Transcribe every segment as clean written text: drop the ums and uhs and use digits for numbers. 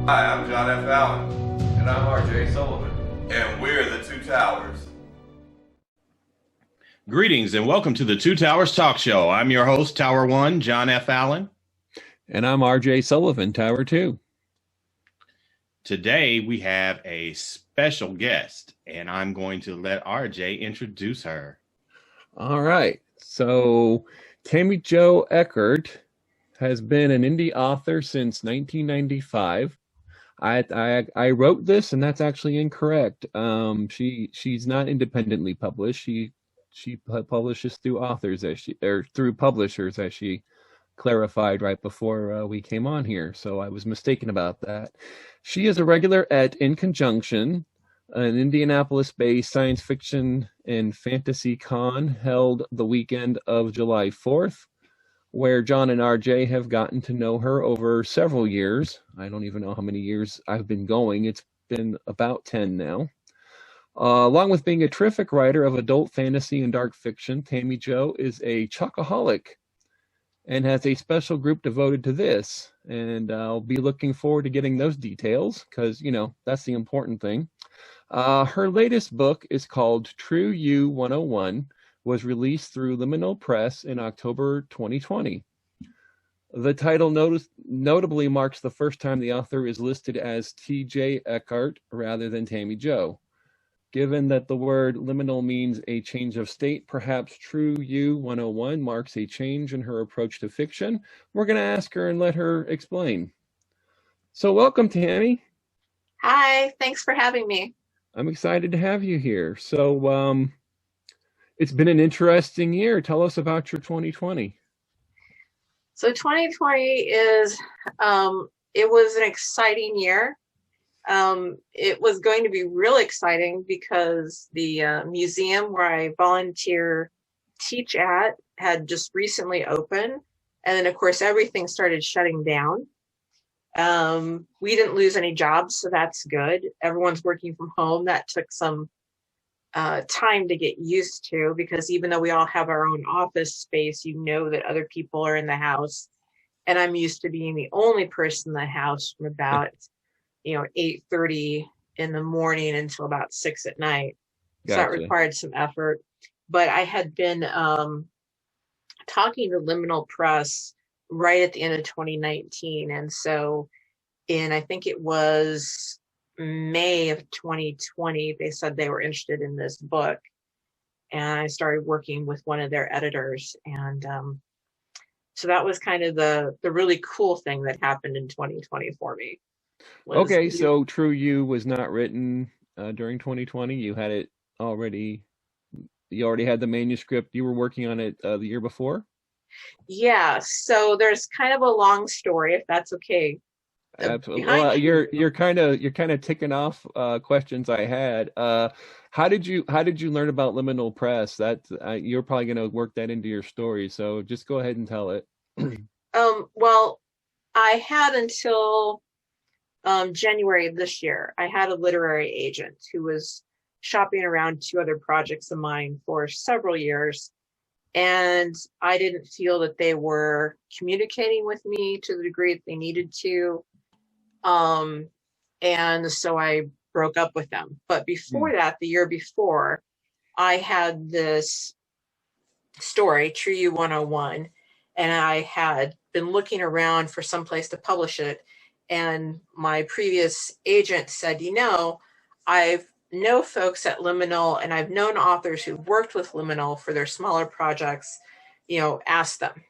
Hi, I'm John F. Allen. And I'm R.J. Sullivan. And we're the Two Towers. Greetings and welcome to the Two Towers Talk Show. I'm your host, Tower 1, John F. Allen. And I'm R.J. Sullivan, Tower 2. Today we have a special guest, and I'm going to let R.J. introduce her. All right. So TammyJo Eckhart has been an indie author since 1995. I wrote this, and that's actually incorrect. She's not independently published. She publishes through authors through publishers, as she clarified right before we came on here. So I was mistaken about that. She is a regular at In Conjunction, an Indianapolis-based science fiction and fantasy con held the weekend of July 4th. Where John and RJ have gotten to know her over several years. I don't even know how many years I've been going. It's been about 10 now. Along with being a terrific writer of adult fantasy and dark fiction, TammyJo is a choco-holic and has a special group devoted to this. And I'll be looking forward to getting those details because, you know, that's the important thing. Her latest book is called True You 101, was released through Liminal Press in October 2020. The title notably marks the first time the author is listed as T.J. Eckhart rather than TammyJo. Given that the word liminal means a change of state, perhaps True You 101 marks a change in her approach to fiction. We're going to ask her and let her explain. So welcome, Tammy. Hi, thanks for having me. I'm excited to have you here. So, it's been an interesting year. Tell us about your 2020. So 2020 is, it was an exciting year. It was going to be really exciting because the museum where I volunteer teach at had just recently opened. And then of course, everything started shutting down. We didn't lose any jobs, so that's good. Everyone's working from home. That took some time to get used to, because even though we all have our own office space, you know that other people are in the house, and I'm used to being the only person in the house from about 8:30 in the morning until about 6 at night. Gotcha. So that required some effort. But I had been talking to Liminal Press right at the end of 2019, and so I think it was May of 2020, they said they were interested in this book, and I started working with one of their editors, and so that was kind of the really cool thing that happened in 2020 for me. Okay, so True You was not written during 2020. You already had the manuscript. You were working on it the year before. Yeah, so there's kind of a long story, if that's okay. Absolutely. Well, you're kind of ticking off questions I had. How did you learn about Liminal Press? That you're probably going to work that into your story. So just go ahead and tell it. Well, I had until January of this year. I had a literary agent who was shopping around two other projects of mine for several years, and I didn't feel that they were communicating with me to the degree that they needed to. And so I broke up with them. But before that, the year before, I had this story, True You 101, and I had been looking around for some place to publish it. And my previous agent said, I know folks at Liminal, and I've known authors who've worked with Liminal for their smaller projects, ask them.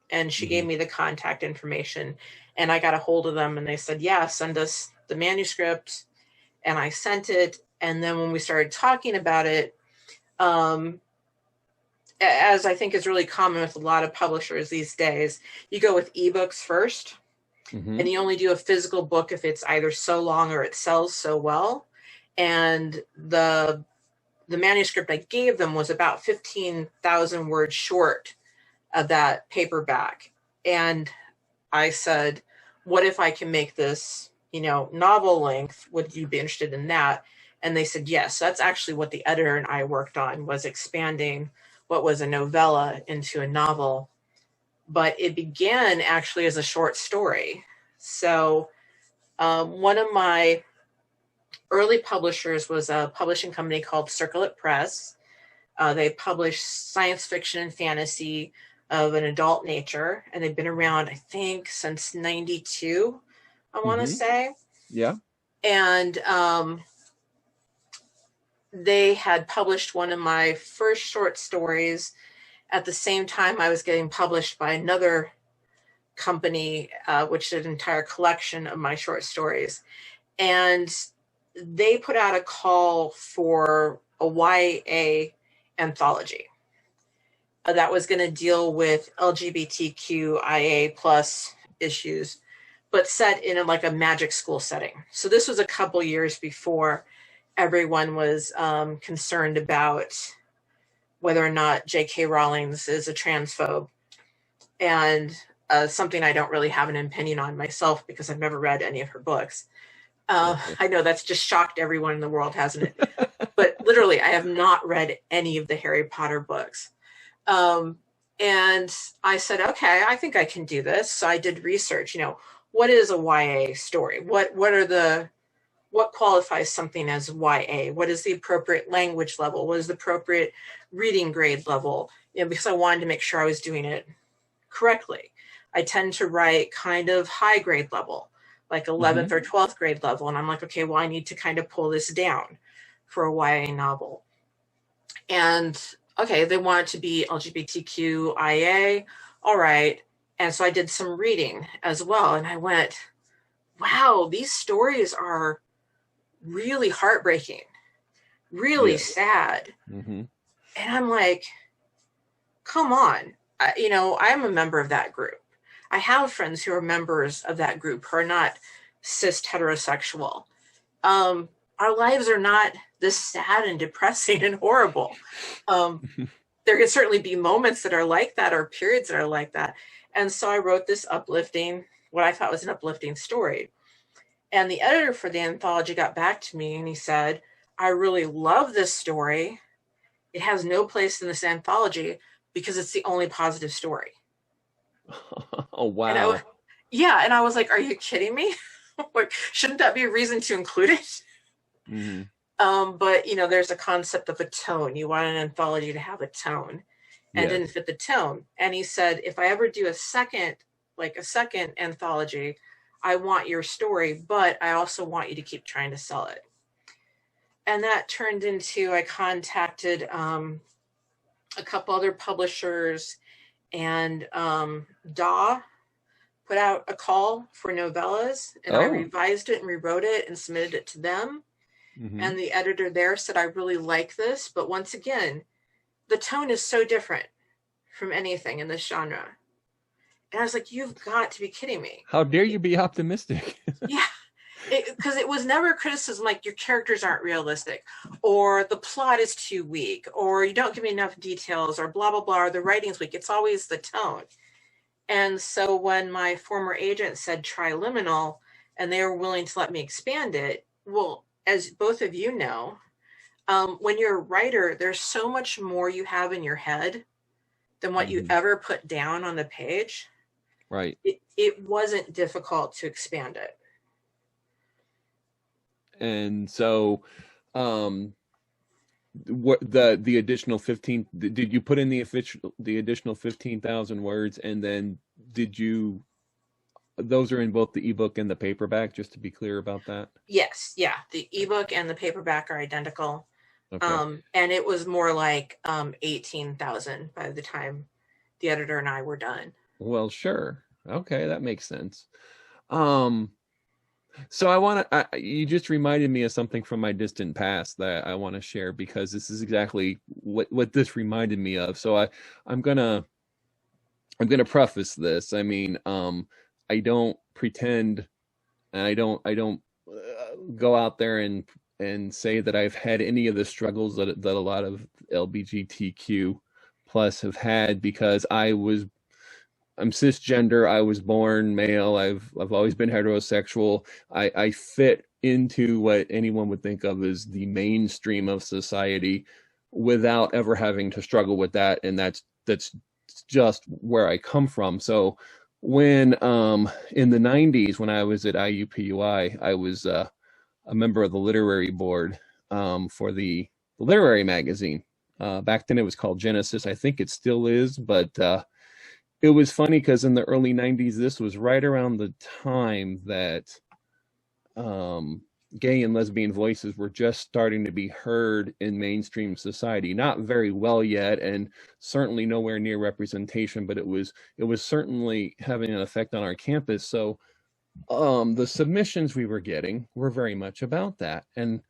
And she gave me the contact information. And I got a hold of them, and they said, yeah, send us the manuscript. And I sent it. And then when we started talking about it, as I think is really common with a lot of publishers these days, you go with ebooks first. And you only do a physical book if it's either so long or it sells so well. And the manuscript I gave them was about 15,000 words short of that paperback. And I said, what if I can make this, novel length? Would you be interested in that? And they said, yes. That's actually what the editor and I worked on, was expanding what was a novella into a novel. But it began actually as a short story. So One of my early publishers was a publishing company called Liminal Press. They publish science fiction and fantasy of an adult nature, and they've been around, I think, since '92, I want to say. Yeah. And they had published one of my first short stories at the same time I was getting published by another company, which did an entire collection of my short stories. And they put out a call for a YA anthology that was going to deal with LGBTQIA plus issues, but set in like a magic school setting. So this was a couple years before everyone was concerned about whether or not J.K. Rowling is a transphobe, and something I don't really have an opinion on myself because I've never read any of her books. I know that's just shocked everyone in the world, hasn't it? But literally, I have not read any of the Harry Potter books. And I said, okay, I think I can do this. So I did research, what is a YA story? What qualifies something as YA? What is the appropriate language level? What is the appropriate reading grade level? Because I wanted to make sure I was doing it correctly. I tend to write kind of high grade level, like 11th or 12th grade level. And I'm like, okay, well, I need to kind of pull this down for a YA novel. And okay, they want it to be LGBTQIA. All right. And so I did some reading as well. And I went, wow, these stories are really heartbreaking, really sad. And I'm like, come on. I'm a member of that group. I have friends who are members of that group who are not cis heterosexual. Our lives are not this sad and depressing and horrible. There can certainly be moments that are like that or periods that are like that. And so I wrote this what I thought was an uplifting story. And the editor for the anthology got back to me and he said, I really love this story. It has no place in this anthology because it's the only positive story. Oh, wow. And I was like, are you kidding me? Like, shouldn't that be a reason to include it? But there's a concept of a tone. You want an anthology to have a tone, and didn't fit the tone. And he said, if I ever do a second anthology, I want your story, but I also want you to keep trying to sell it. And that turned into, I contacted a couple other publishers, and DAW put out a call for novellas, and I revised it and rewrote it and submitted it to them. And the editor there said, I really like this, but once again, the tone is so different from anything in this genre. And I was like, you've got to be kidding me. How dare you be optimistic? Yeah, because it was never a criticism like your characters aren't realistic, or the plot is too weak, or you don't give me enough details, or blah, blah, blah, or the writing's weak. It's always the tone. And so when my former agent said try Liminal, and they were willing to let me expand it, well, as both of you know, when you're a writer, there's so much more you have in your head than what you ever put down on the page. Right. It wasn't difficult to expand it. And so what the additional 15, did you put in the additional 15,000 words, and then those are in both the ebook and the paperback, just to be clear about that? Yes. Yeah. The ebook and the paperback are identical. Okay. And it was more like 18,000 by the time the editor and I were done. Well, sure. Okay, that makes sense. So you just reminded me of something from my distant past that I want to share, because this is exactly what this reminded me of. So I'm gonna preface this. I mean, I don't pretend, and I don't go out there and say that I've had any of the struggles that a lot of LGBTQ plus have had, because I'm cisgender. I was born male. I've always been heterosexual. I fit into what anyone would think of as the mainstream of society without ever having to struggle with that. And that's just where I come from. So when in the 90s, when I was at IUPUI, I was a member of the literary board for the literary magazine. Back then it was called Genesis. I think it still is, but it was funny because in the early 90s, this was right around the time that gay and lesbian voices were just starting to be heard in mainstream society. Not very well yet, and certainly nowhere near representation, but it was certainly having an effect on our campus. So the submissions we were getting were very much about that. And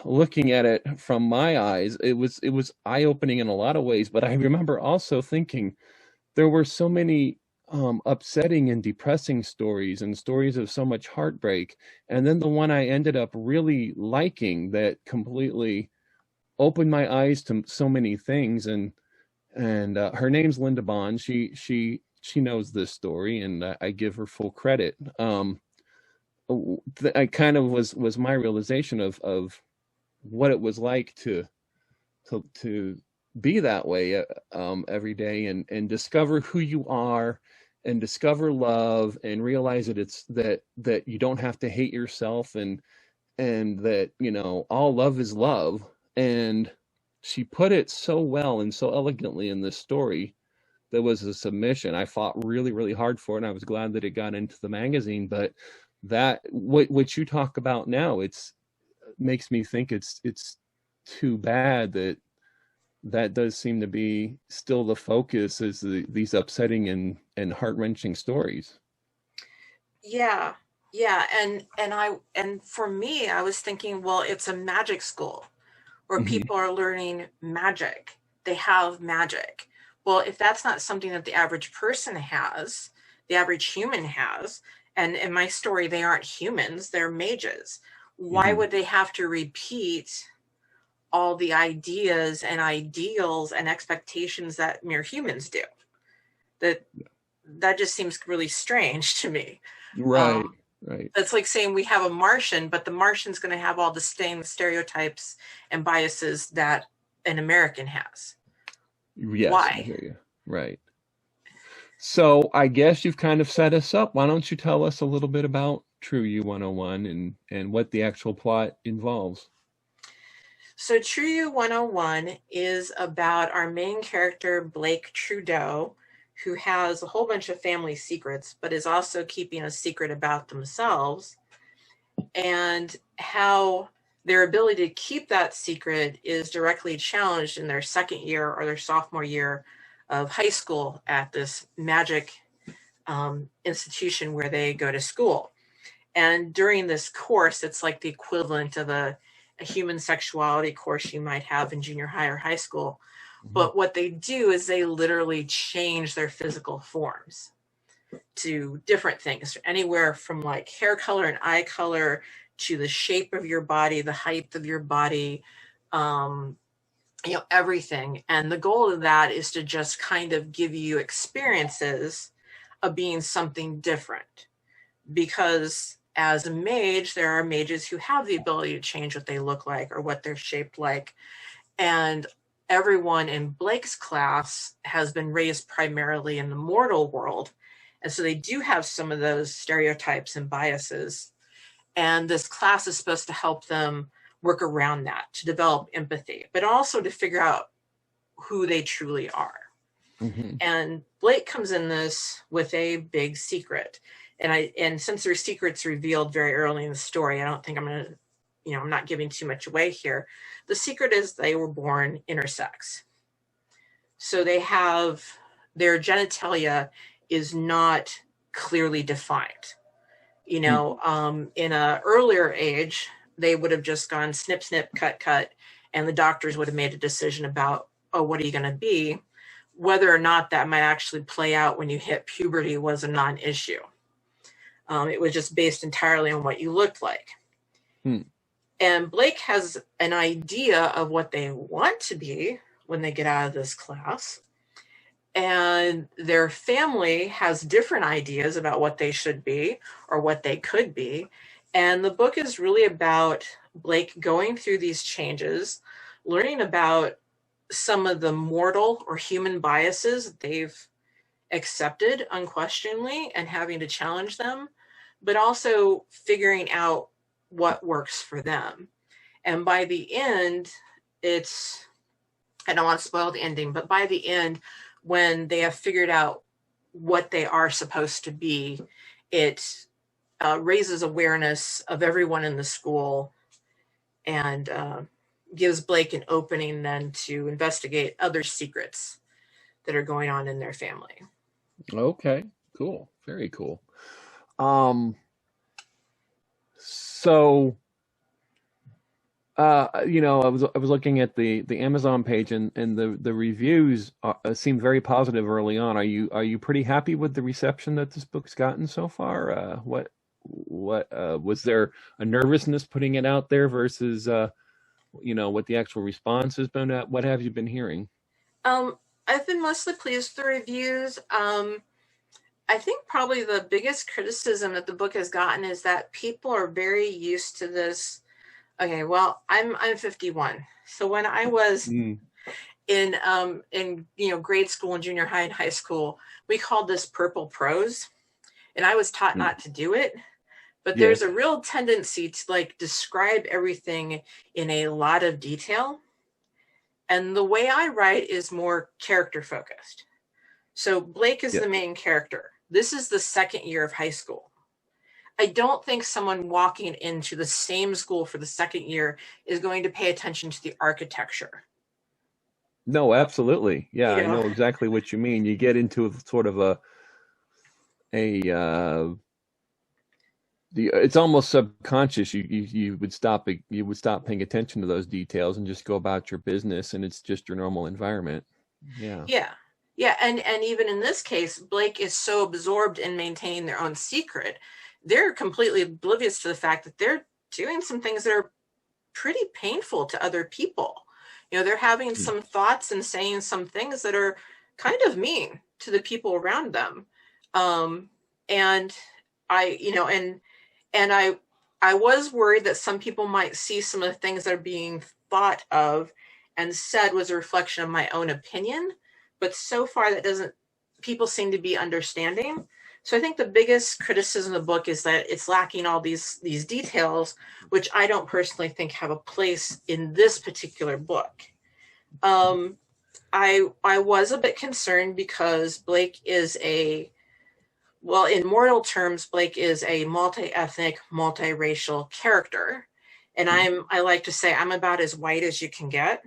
looking at it from my eyes, it was eye-opening in a lot of ways. But I remember also thinking there were so many upsetting and depressing stories, and stories of so much heartbreak. And then the one I ended up really liking that completely opened my eyes to so many things. And her name's Linda Bond. She knows this story, and I give her full credit. I kind of was my realization of what it was like to be that way every day, and discover who you are, and discover love, and realize that that you don't have to hate yourself, and that, you know, all love is love. And she put it so well and so elegantly in this story. That was a submission. I fought really, really hard for it, and I was glad that it got into the magazine. But that what you talk about now, it's makes me think it's too bad that does seem to be still the focus, is these upsetting and heart-wrenching stories. Yeah, and for me, I was thinking, well, it's a magic school where people are learning magic. They have magic. Well, if that's not something that the average person has, the average human has, and in my story, they aren't humans, they're mages. Why would they have to repeat all the ideas and ideals and expectations that mere humans do? That just seems really strange to me. Right. Right. It's like saying we have a Martian, but the Martian's going to have all the same stereotypes and biases that an American has. Yes, Why? I hear you. Right. So I guess you've kind of set us up. Why don't you tell us a little bit about True You 101 and what the actual plot involves? So True You 101 is about our main character, Blake Trudeau, who has a whole bunch of family secrets, but is also keeping a secret about themselves, and how their ability to keep that secret is directly challenged in their second year or their sophomore year of high school at this magic institution where they go to school. And during this course, it's like the equivalent of a human sexuality course you might have in junior high or high school. But what they do is they literally change their physical forms to different things, anywhere from like hair color and eye color to the shape of your body, the height of your body, everything. And the goal of that is to just kind of give you experiences of being something different. Because as a mage, there are mages who have the ability to change what they look like or what they're shaped like. And everyone in Blake's class has been raised primarily in the mortal world. And so they do have some of those stereotypes and biases. And this class is supposed to help them work around that, to develop empathy, but also to figure out who they truly are. And Blake comes in this with a big secret. And since their secret's revealed very early in the story, I don't think I'm going to, I'm not giving too much away here. The secret is they were born intersex. So they have, their genitalia is not clearly defined. In an earlier age, they would have just gone snip, snip, cut, cut, and the doctors would have made a decision about, oh, what are you going to be? Whether or not that might actually play out when you hit puberty was a non-issue. It was just based entirely on what you looked like. And Blake has an idea of what they want to be when they get out of this class. And their family has different ideas about what they should be or what they could be. And the book is really about Blake going through these changes, learning about some of the mortal or human biases they've accepted unquestioningly and having to challenge them, but also figuring out what works for them. And by the end, I don't want to spoil the ending, but by the end, when they have figured out what they are supposed to be, it raises awareness of everyone in the school and gives Blake an opening then to investigate other secrets that are going on in their family. Okay, cool. Very cool. So, you know, I was looking at the Amazon page, and the reviews seem very positive early on. Are you pretty happy with the reception that this book's gotten so far? What was there a nervousness putting it out there versus you know, what the actual response has been? What have you been hearing? I've been mostly pleased with the reviews. I think probably the biggest criticism that the book has gotten is that people are very used to this. Okay, well, I'm 51. So when I was in you know, grade school and junior high and high school, we called this purple prose, and I was taught not to do it. But there's a real tendency to like describe everything in a lot of detail. And the way I write is more character focused. So Blake is the main character. This is the second year of high school. I don't think someone walking into the same school for the second year is going to pay attention to the architecture. No, absolutely. Yeah, You I know? know exactly what you mean. You get into sort of it's almost subconscious. You would stop paying attention to those details and just go about your business, and it's just your normal environment. Yeah, and even in this case, Blake is so absorbed in maintaining their own secret, they're completely oblivious to the fact that they're doing some things that are pretty painful to other people. You know, they're having some thoughts and saying some things that are kind of mean to the people around them. And I was worried that some people might see some of the things that are being thought of and said was a reflection of my own opinion. But so far people seem to be understanding. So I think the biggest criticism of the book is that it's lacking all these details, which I don't personally think have a place in this particular book. I was a bit concerned because Blake is in mortal terms, Blake is a multi-ethnic, multiracial character. And I like to say I'm about as white as you can get.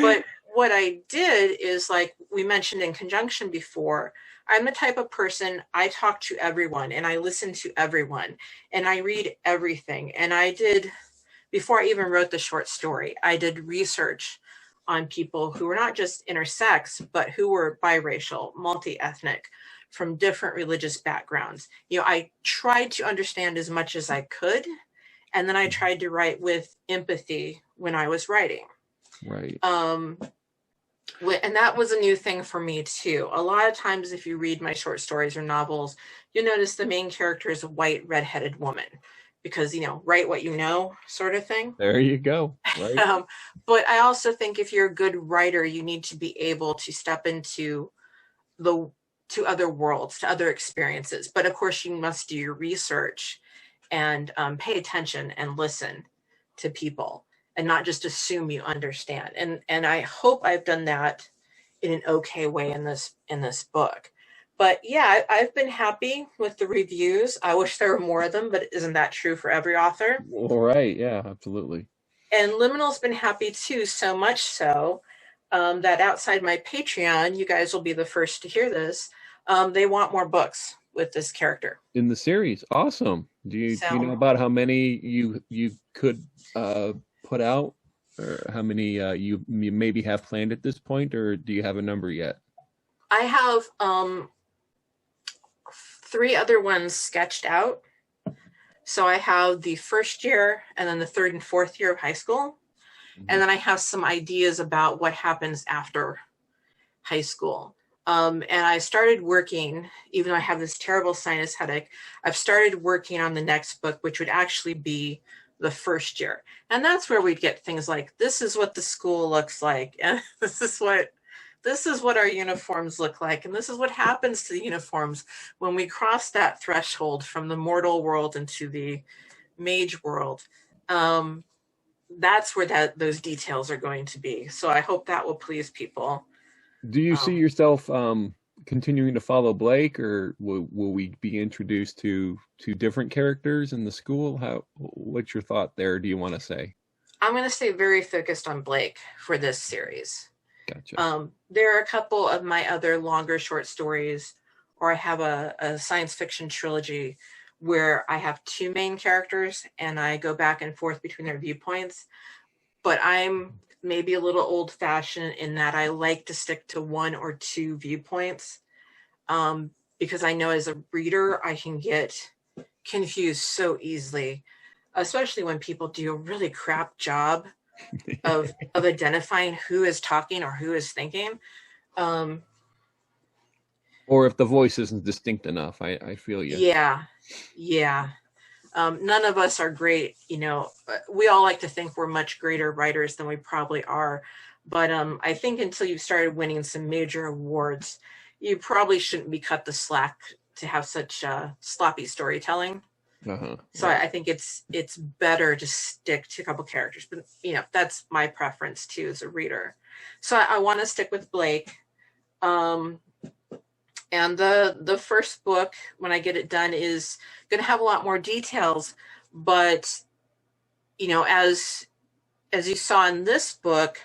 But what I did is, like we mentioned in conjunction before, I'm the type of person, I talk to everyone and I listen to everyone and I read everything. And I did, before I even wrote the short story, I did research on people who were not just intersex, but who were biracial, multi-ethnic, from different religious backgrounds. You know, I tried to understand as much as I could. And then I tried to write with empathy when I was writing. Right. And that was a new thing for me too. A lot of times if you read my short stories or novels, you'll notice the main character is a white redheaded woman because, you know, write what you know sort of thing. There you go. Right. But I also think if you're a good writer, you need to be able to step into to other worlds, to other experiences. But of course you must do your research and pay attention and listen to people. And not just assume you understand. And I hope I've done that in an okay way in this book. But yeah, I've been happy with the reviews. I wish there were more of them, but isn't that true for every author? All right. Yeah, absolutely. And Liminal's been happy too, so much so that outside my Patreon, you guys will be the first to hear this. They want more books with this character in the series. Awesome. Do you know about how many you could put out, or how many you maybe have planned at this point, or do you have a number yet? I have 3 other ones sketched out. So I have the first year and then the 3rd and 4th year of high school. And then I have some ideas about what happens after high school. And I started working, even though I have this terrible sinus headache, I've started working on the next book, which would actually be the first year. And that's where we'd get things like, this is what the school looks like. And this is what this is what our uniforms look like, and this is what happens to the uniforms when we cross that threshold from the mortal world into the mage world. That's where those details are going to be. So I hope that will please people. Do you see yourself continuing to follow Blake, or will we be introduced to different characters in the school? What's your thought there? Do you want to say? I'm going to stay very focused on Blake for this series. Gotcha. There are a couple of my other longer short stories, or I have a science fiction trilogy where I have two main characters and I go back and forth between their viewpoints. But I'm maybe a little old-fashioned in that I like to stick to one or two viewpoints, because I know as a reader I can get confused so easily, especially when people do a really crap job of identifying who is talking or who is thinking. Or if the voice isn't distinct enough. I feel you. Yeah. None of us are great, we all like to think we're much greater writers than we probably are. But I think until you've started winning some major awards, you probably shouldn't be cut the slack to have such sloppy storytelling. So I think it's better to stick to a couple characters, but that's my preference too as a reader. So I want to stick with Blake. And the first book, when I get it done, is going to have a lot more details. But, as you saw in this book,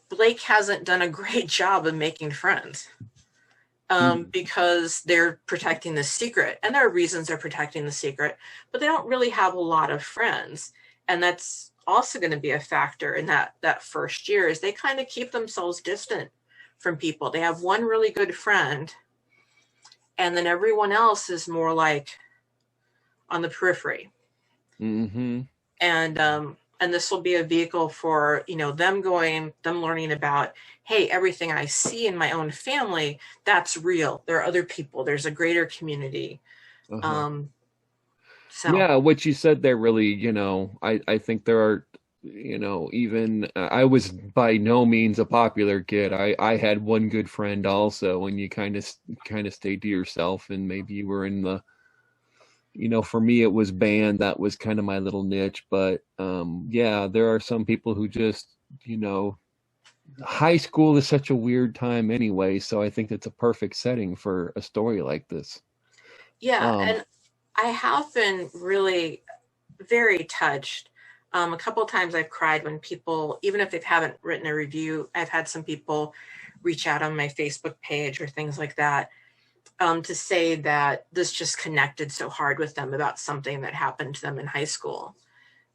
Blake hasn't done a great job of making friends, because they're protecting the secret. And there are reasons they're protecting the secret, but they don't really have a lot of friends. And that's also going to be a factor in that first year, is they kind of keep themselves distant from people. They have one really good friend, and then everyone else is more like on the periphery. Mm-hmm. And this will be a vehicle for, them learning about, hey, everything I see in my own family, that's real. There are other people. There's a greater community. Yeah, what you said there really, I think there are, even I was by no means a popular kid. I had one good friend also, and you kind of stayed to yourself, and maybe you were in the, for me it was band. That was kind of my little niche. But yeah, there are some people who just, high school is such a weird time anyway, so I think it's a perfect setting for a story like this. Yeah, and I have been really very touched. A couple of times I've cried when people, even if they haven't written a review, I've had some people reach out on my Facebook page or things like that, to say that this just connected so hard with them about something that happened to them in high school.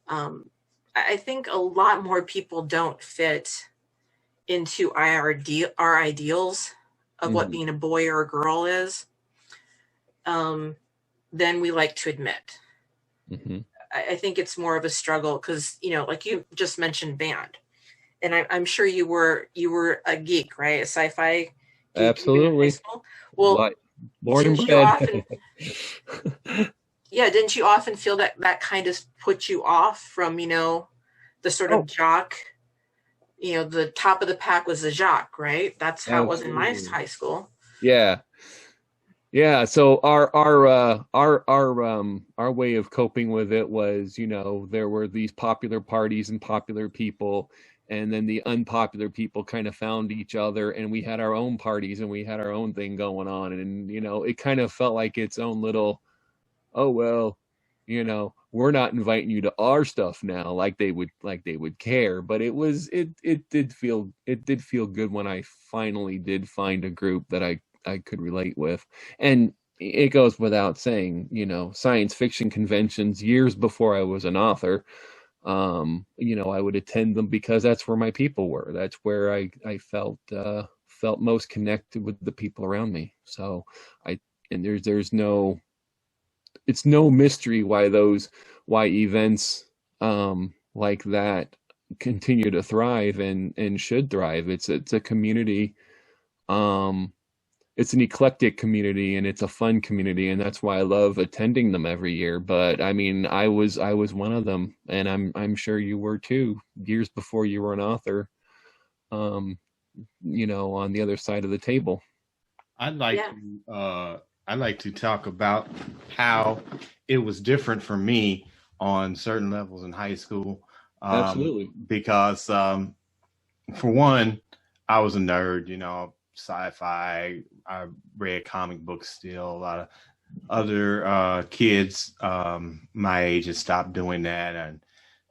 I think a lot more people don't fit into our ideals of what being a boy or a girl is, than we like to admit. I think it's more of a struggle because, like you just mentioned band, and I'm sure you were a geek, right? A sci-fi geek. Absolutely. In high school? Well, born and bred. Didn't you often feel that kind of put you off from, the sort of jock, the top of the pack was the jock, right? That's how it was in my high school. Yeah, so our way of coping with it was, there were these popular parties and popular people, and then the unpopular people kind of found each other, and we had our own parties and we had our own thing going on, and it kind of felt like its own little, oh well, we're not inviting you to our stuff now, like they would care. But it did feel good when I finally did find a group that I could relate with. And it goes without saying, science fiction conventions years before I was an author, I would attend them because that's where my people were. That's where I felt most connected with the people around me. So there's no mystery why events like that continue to thrive and should thrive. It's a community. It's an eclectic community, and it's a fun community, and that's why I love attending them every year. But I mean, I was one of them, and I'm sure you were too, years before you were an author. on the other side of the table. I'd like to talk about how it was different for me on certain levels in high school. Absolutely. Because for one, I was a nerd, sci-fi. I read comic books still. A lot of other kids my age had stopped doing that, and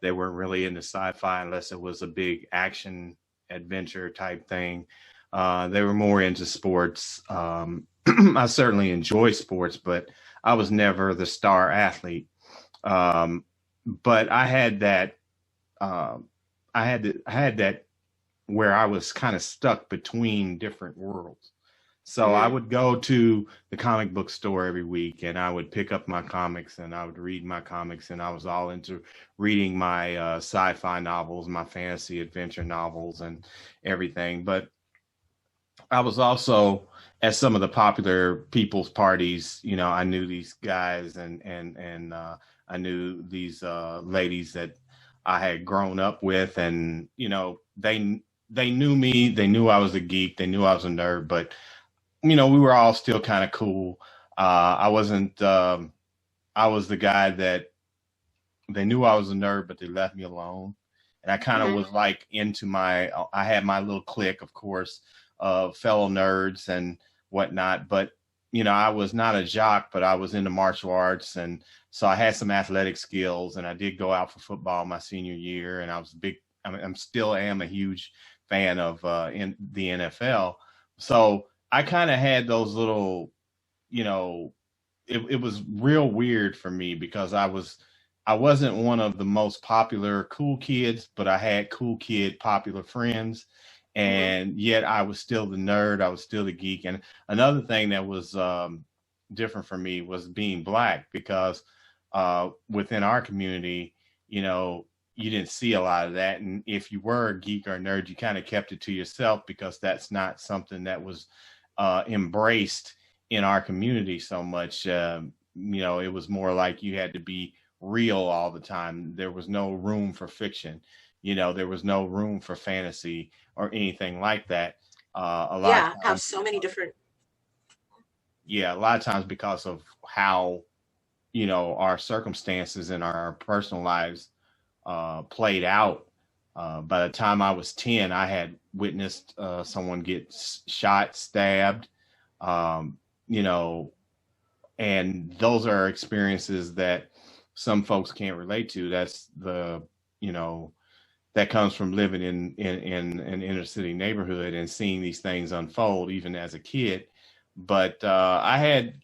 they weren't really into sci-fi unless it was a big action adventure type thing. They were more into sports. I certainly enjoy sports, but I was never the star athlete. But I had that. I had that where I was kind of stuck between different worlds. So I would go to the comic book store every week, and I would pick up my comics, and I would read my comics, and I was all into reading my sci-fi novels, my fantasy adventure novels, and everything. But I was also at some of the popular people's parties. I knew these guys, and I knew these ladies that I had grown up with, and they knew me. They knew I was a geek. They knew I was a nerd, but we were all still kind of cool. I wasn't. I was the guy that they knew I was a nerd, but they left me alone. And I kind of was like I had my little clique, of course, of fellow nerds and whatnot. But I was not a jock, but I was into martial arts, and so I had some athletic skills. And I did go out for football my senior year, and I was big. I'm still am a huge fan of in the NFL. So I kind of had those little, it was real weird for me because I wasn't one of the most popular cool kids, but I had cool kid popular friends, and yet I was still the nerd. I was still the geek. And another thing that was different for me was being Black, because within our community, you didn't see a lot of that. And if you were a geek or a nerd, you kind of kept it to yourself, because that's not something that was embraced in our community so much. It was more like you had to be real all the time. There was no room for fiction. There was no room for fantasy or anything like that. A lot of have so many different. Yeah, a lot of times because of how, our circumstances in our personal lives played out. By the time I was 10, I had witnessed someone get shot, stabbed, and those are experiences that some folks can't relate to. That's that comes from living in an inner city neighborhood and seeing these things unfold, even as a kid. But I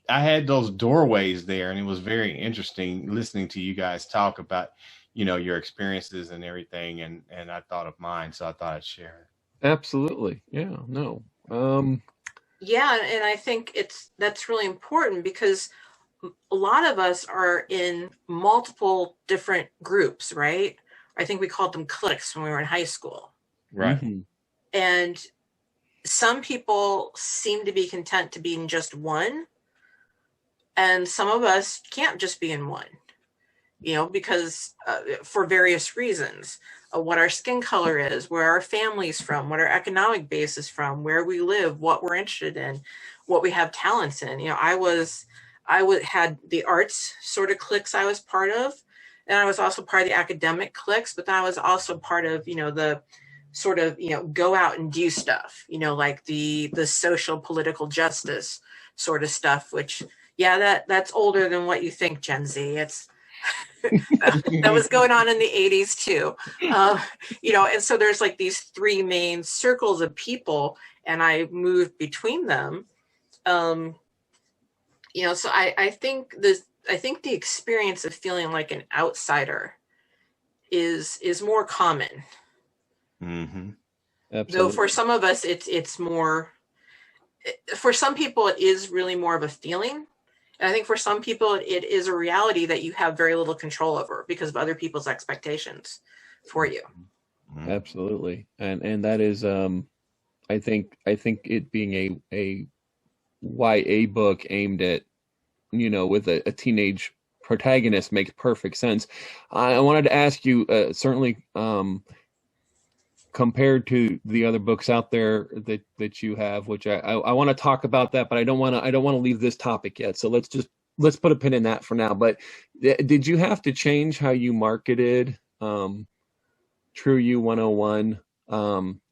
had those doorways there, and it was very interesting listening to you guys talk about your experiences and everything, and I thought of mine, so I thought I'd share it. Absolutely. Yeah, no. Yeah, and I think that's really important, because a lot of us are in multiple different groups, right? I think we called them cliques when we were in high school. Right. And some people seem to be content to be in just one, and some of us can't just be in one. Because for various reasons, what our skin color is, where our family's from, what our economic base is from, where we live, what we're interested in, what we have talents in. I had the arts sort of cliques I was part of, and I was also part of the academic cliques, but then I was also part of, the sort of, go out and do stuff, like the social political justice sort of stuff, which, that's older than what you think, Gen Z. It's that was going on in the 80s too. And so there's like these three main circles of people, and I moved between them. So I think the experience of feeling like an outsider is more common. Mm-hmm. Absolutely. Though for some of us, it's more, for some people, it is really more of a feeling. And I think for some people, it is a reality that you have very little control over because of other people's expectations for you. Absolutely. And that is, I think it being a YA book aimed at, with a teenage protagonist makes perfect sense. I wanted to ask you, certainly, compared to the other books out there that you have, which I want to talk about that, but I don't want to leave this topic yet. So let's put a pin in that for now. But did you have to change how you marketed True You 101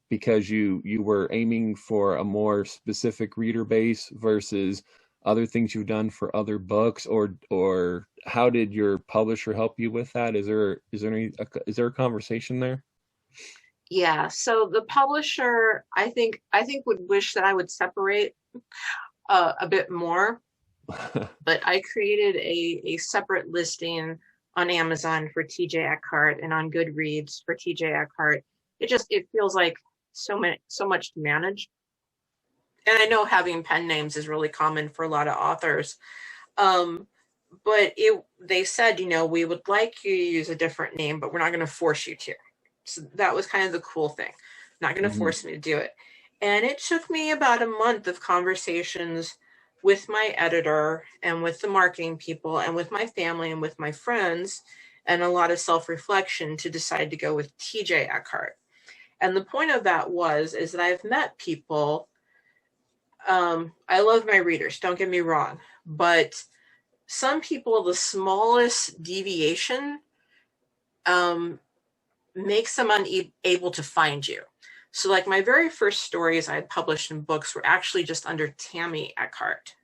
because you were aiming for a more specific reader base versus other things you've done for other books, or how did your publisher help you with that? Is there a conversation there? Yeah, so the publisher, I think would wish that I would separate a bit more, but I created a separate listing on Amazon for TJ Eckhart and on Goodreads for TJ Eckhart. It feels like so much to manage. And I know having pen names is really common for a lot of authors. But they said, we would like you to use a different name, but we're not going to force you to. So that was kind of the cool thing. Not going to force me to do it. And it took me about a month of conversations with my editor and with the marketing people and with my family and with my friends, and a lot of self-reflection to decide to go with TJ Eckhart. And the point of that is that I've met people. I love my readers, don't get me wrong, but some people, the smallest deviation makes them unable to find you. So like my very first stories I had published in books were actually just under Tammy Eckhart.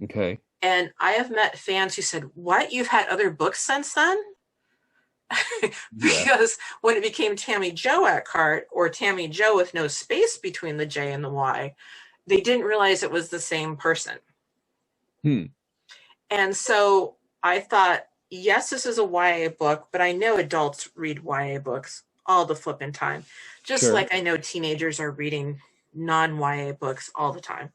Okay. And I have met fans who said, what, you've had other books since then? Because when it became TammyJo Eckhart, or TammyJo with no space between the J and the Y, they didn't realize it was the same person. And so I thought, yes, this is a YA book, but I know adults read YA books all the flipping time. Just like I know teenagers are reading non-YA books all the time.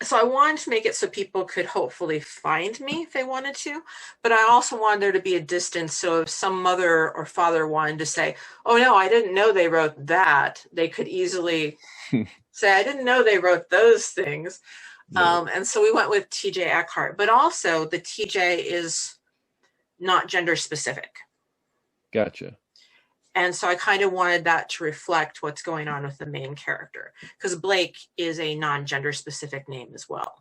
So I wanted to make it so people could hopefully find me if they wanted to, but I also wanted there to be a distance. So if some mother or father wanted to say, oh no, I didn't know they wrote that, they could easily say, I didn't know they wrote those things. And so we went with TJ Eckhart, but also the TJ is not gender specific. Gotcha. And so I kind of wanted that to reflect what's going on with the main character, because Blake is a non-gender specific name as well.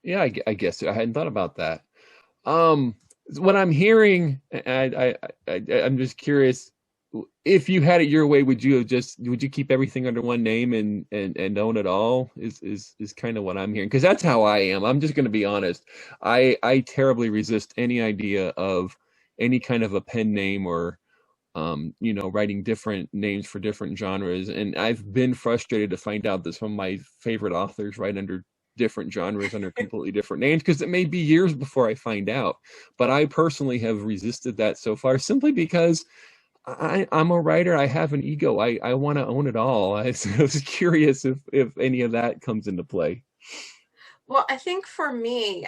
Yeah, I guess I hadn't thought about that. What I'm hearing, I'm just curious, if you had it your way, would you keep everything under one name and own it all? Is kind of what I'm hearing, because that's how I am. I'm just going to be honest. I terribly resist any idea of any kind of a pen name or writing different names for different genres. And I've been frustrated to find out that some of my favorite authors write under different genres under completely different names, because it may be years before I find out. But I personally have resisted that so far, simply because I'm a writer. I have an ego. I want to own it all. I was curious if any of that comes into play. Well, I think for me,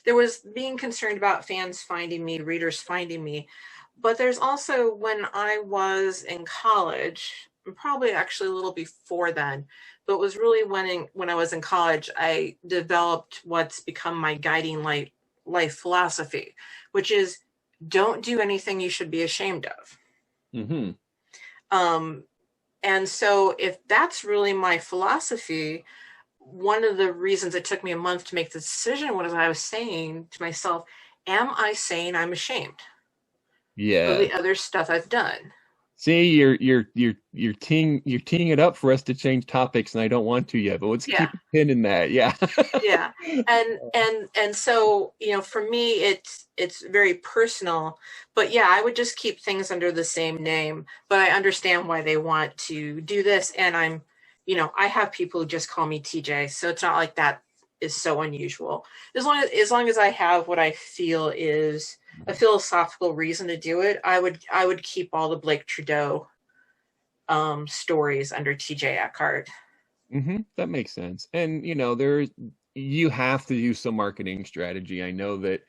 there was being concerned about fans finding me, readers finding me. But there's also, when I was in college, probably actually a little before then, but it was really when I was in college, I developed what's become my guiding life philosophy, which is don't do anything you should be ashamed of. And so if that's really my philosophy, one of the reasons it took me a month to make the decision was I was saying to myself, am I saying I'm ashamed of the other stuff I've done? See, you're teeing it up for us to change topics, and I don't want to yet, but let's keep a pin in that. Yeah. And so, for me, it's very personal, but I would just keep things under the same name, but I understand why they want to do this. And I have people who just call me TJ, so it's not like that is so unusual. As long as I have what I feel is a philosophical reason to do it, I would keep all the Blake Trudeau stories under TJ Eckhart. That makes sense. And you have to use some marketing strategy. I know that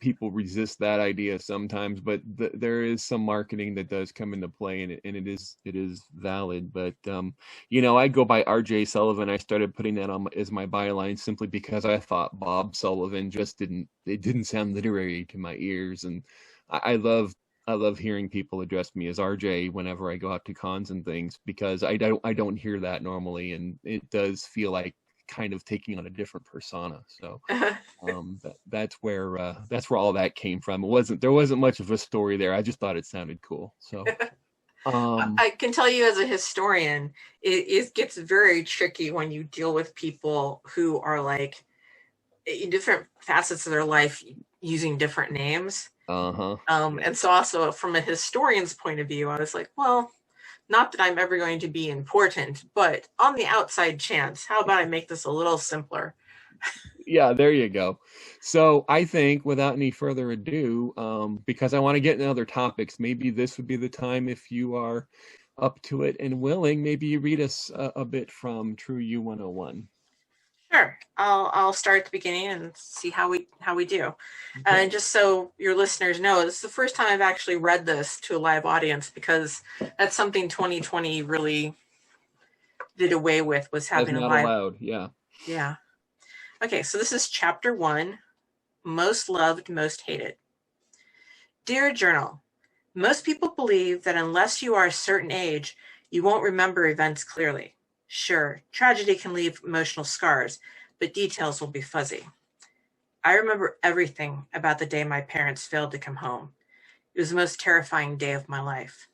people resist that idea sometimes, but there is some marketing that does come into play, and it is valid. But I go by R.J. Sullivan. I started putting that on as my byline simply because I thought Bob Sullivan just didn't sound literary to my ears, and I love hearing people address me as RJ whenever I go out to cons and things, because I don't hear that normally, and it does feel like kind of taking on a different persona. So that's where all that came from. There wasn't much of a story there. I just thought it sounded cool. So I can tell you as a historian, it gets very tricky when you deal with people who are like in different facets of their life using different names. And so also from a historian's point of view, I was like, well, not that I'm ever going to be important, but on the outside chance, how about I make this a little simpler? Yeah, there you go. So I think without any further ado, because I want to get into other topics, maybe this would be the time, if you are up to it and willing, maybe you read us a bit from True U 101. Sure, I'll start at the beginning and see how we do. Okay. And just so your listeners know, this is the first time I've actually read this to a live audience, because that's something 2020 really did away with, was having a live. Allowed. Yeah. Okay, so this is chapter 1, Most Loved, Most Hated. Dear Journal, most people believe that unless you are a certain age, you won't remember events clearly. Sure, tragedy can leave emotional scars, but details will be fuzzy. I remember everything about the day my parents failed to come home. It was the most terrifying day of my life.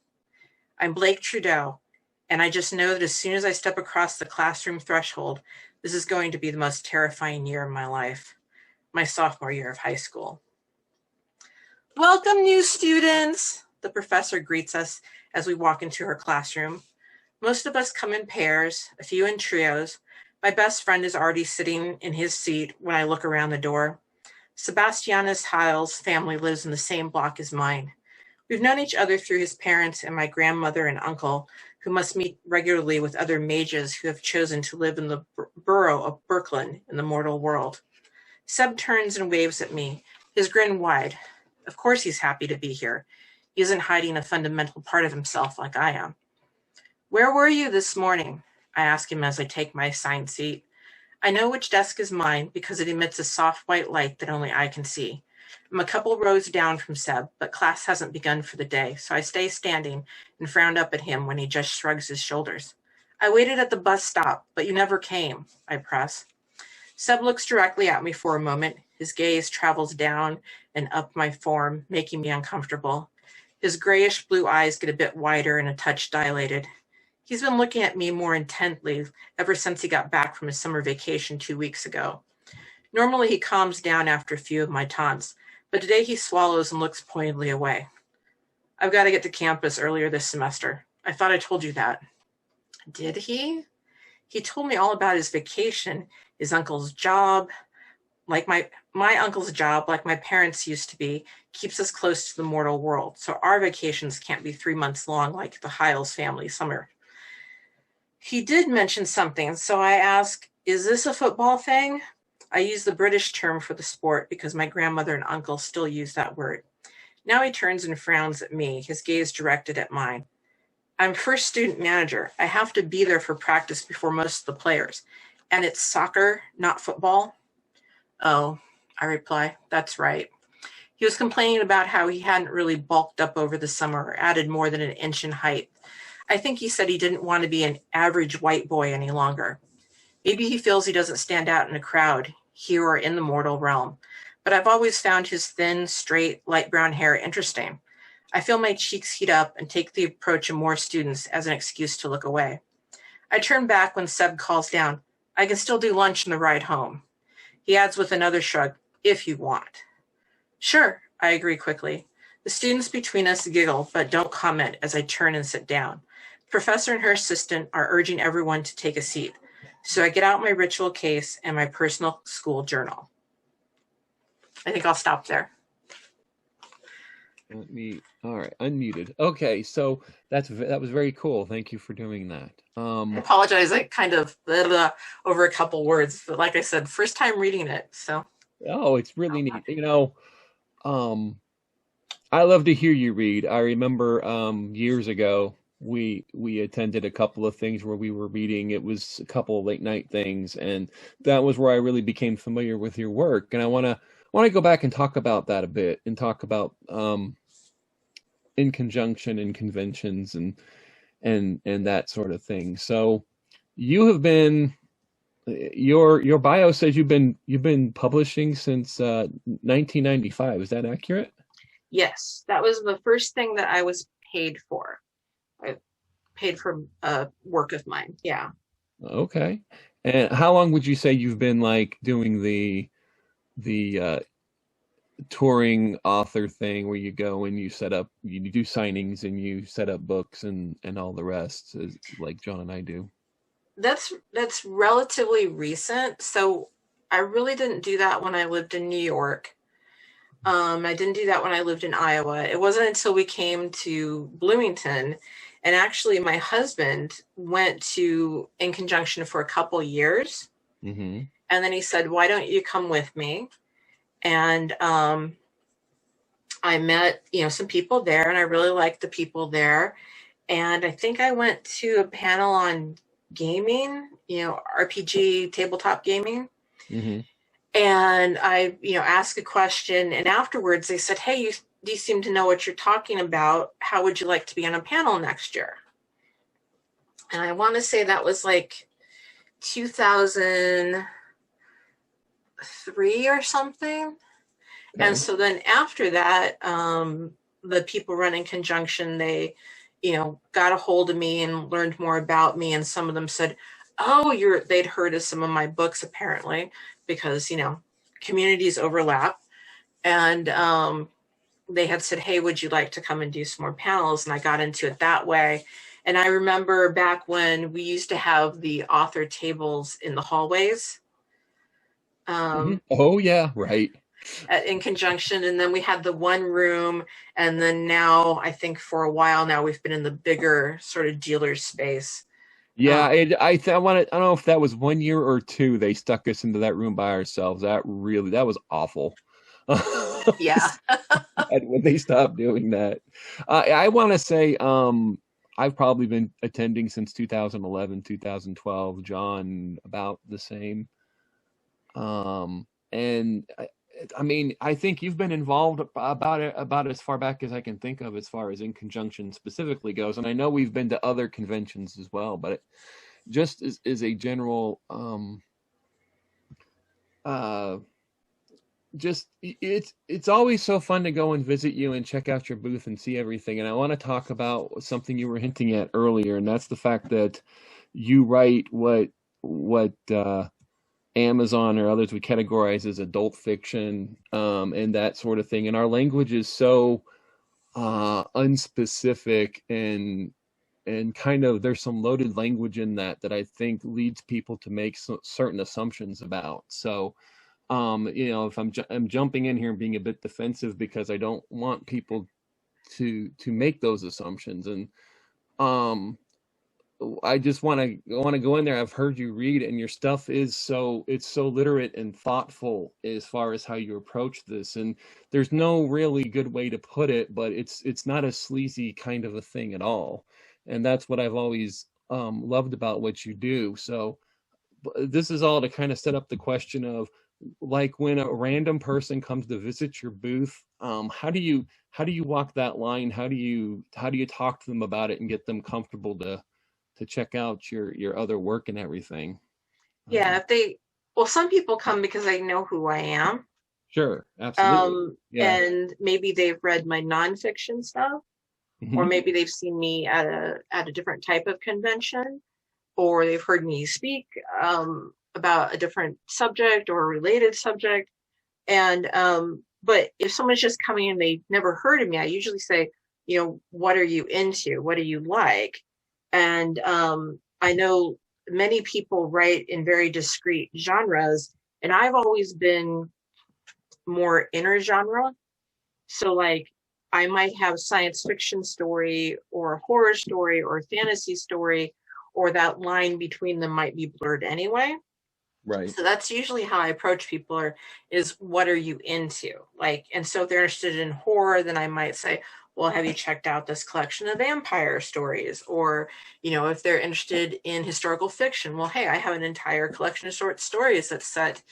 I'm Blake Trudeau, and I just know that as soon as I step across the classroom threshold, this is going to be the most terrifying year of my life, my sophomore year of high school. Welcome, new students, the professor greets us as we walk into her classroom. Most of us come in pairs, a few in trios. My best friend is already sitting in his seat when I look around the door. Sebastianus Hiles' family lives in the same block as mine. We've known each other through his parents and my grandmother and uncle, who must meet regularly with other mages who have chosen to live in the borough of Birkeland in the mortal world. Seb turns and waves at me, his grin wide. Of course he's happy to be here. He isn't hiding a fundamental part of himself like I am. Where were you this morning? I ask him as I take my assigned seat. I know which desk is mine because it emits a soft white light that only I can see. I'm a couple rows down from Seb, but class hasn't begun for the day, so I stay standing and frown up at him when he just shrugs his shoulders. I waited at the bus stop, but you never came, I press. Seb looks directly at me for a moment. His gaze travels down and up my form, making me uncomfortable. His grayish blue eyes get a bit wider and a touch dilated. He's been looking at me more intently ever since he got back from his summer vacation 2 weeks ago. Normally he calms down after a few of my taunts, but today he swallows and looks pointedly away. I've got to get to campus earlier this semester. I thought I told you that. Did he? He told me all about his vacation, his uncle's job. Like my uncle's job, like my parents used to be, keeps us close to the mortal world, so our vacations can't be 3 months long like the Hiles family summer. He did mention something, so I ask, is this a football thing? I use the British term for the sport because my grandmother and uncle still use that word. Now he turns and frowns at me, his gaze directed at mine. I'm first student manager. I have to be there for practice before most of the players. And it's soccer, not football? Oh, I reply, that's right. He was complaining about how he hadn't really bulked up over the summer or added more than an inch in height. I think he said he didn't want to be an average white boy any longer. Maybe he feels he doesn't stand out in a crowd, here or in the mortal realm. But I've always found his thin, straight, light brown hair interesting. I feel my cheeks heat up and take the approach of more students as an excuse to look away. I turn back when Seb calls down, I can still do lunch on the ride home. He adds with another shrug, if you want. Sure, I agree quickly. The students between us giggle, but don't comment as I turn and sit down. The professor and her assistant are urging everyone to take a seat. So I get out my ritual case and my personal school journal. I think I'll stop there. All right, unmuted. Okay, so that was very cool. Thank you for doing that. I apologize, I kind of over a couple words, but like I said, first time reading it, so. Oh, it's really neat. You know, I love to hear you read. I remember years ago, we attended a couple of things where we were reading. It was a couple of late night things, and that was where I really became familiar with your work. And I want to go back and talk about that a bit, and talk about in conjunction and conventions and that sort of thing. So you have been, your bio says you've been publishing since 1995. Is that accurate? Yes, that was the first thing that I was paid for. I paid for a work of mine. Yeah. Okay. And how long would you say you've been like doing the touring author thing where you go and you do signings and you set up books and all the rest, like John and I do? That's relatively recent. So I really didn't do that when I lived in New York. I didn't do that when I lived in Iowa. It wasn't until we came to Bloomington, and actually my husband went to In Conjunction for a couple years. Mm-hmm. And then he said, why don't you come with me? And I met, some people there, and I really liked the people there. And I think I went to a panel on gaming, RPG, tabletop gaming. Mm-hmm. And I, asked a question, and afterwards they said, hey, you seem to know what you're talking about. How would you like to be on a panel next year? And I want to say that was like 2003 or something. Okay. And so then after that, the people running Conjunction, they, got a hold of me and learned more about me. And some of them said, oh, they'd heard of some of my books, apparently, because, communities overlap. And they had said, hey, would you like to come and do some more panels? And I got into it that way. And I remember back when we used to have the author tables in the hallways. Oh, yeah, right. In Conjunction. And then we had the one room. And then now, I think for a while now, we've been in the bigger sort of dealer space. Yeah, I don't know if that was 1 year or two. They stuck us into that room by ourselves. That was awful. Yeah. When they stopped doing that, I want to say I've probably been attending since 2011, 2012. John, about the same. And I mean, I think you've been involved about as far back as I can think of, as far as In Conjunction specifically goes. And I know we've been to other conventions as well, but just as a general, just it's always so fun to go and visit you and check out your booth and see everything. And I want to talk about something you were hinting at earlier, and that's the fact that you write what Amazon or others would categorize as adult fiction, and that sort of thing. And our language is so unspecific and kind of, there's some loaded language in that I think leads people to make certain assumptions about. So, if I'm jumping in here and being a bit defensive because I don't want people to make those assumptions. And I just want to go in there. I've heard you read, and your stuff is so literate and thoughtful as far as how you approach this. And there's no really good way to put it, but it's not a sleazy kind of a thing at all. And that's what I've always loved about what you do. So this is all to kind of set up the question of, like, when a random person comes to visit your booth, how do you walk that line? How do you talk to them about it and get them comfortable to check out your other work and everything? Yeah, some people come because they know who I am. Sure, absolutely. Yeah. And maybe they've read my nonfiction stuff, or maybe they've seen me at a different type of convention, or they've heard me speak about a different subject or a related subject. And but if someone's just coming in, they've never heard of me, I usually say, what are you into? What do you like? And I know many people write in very discrete genres, and I've always been more intergenre. So, like, I might have science fiction story or a horror story or a fantasy story, or that line between them might be blurred anyway. Right. So that's usually how I approach people is what are you into? Like, and so if they're interested in horror, then I might say, well, have you checked out this collection of vampire stories? Or, if they're interested in historical fiction, well, hey, I have an entire collection of short stories that's set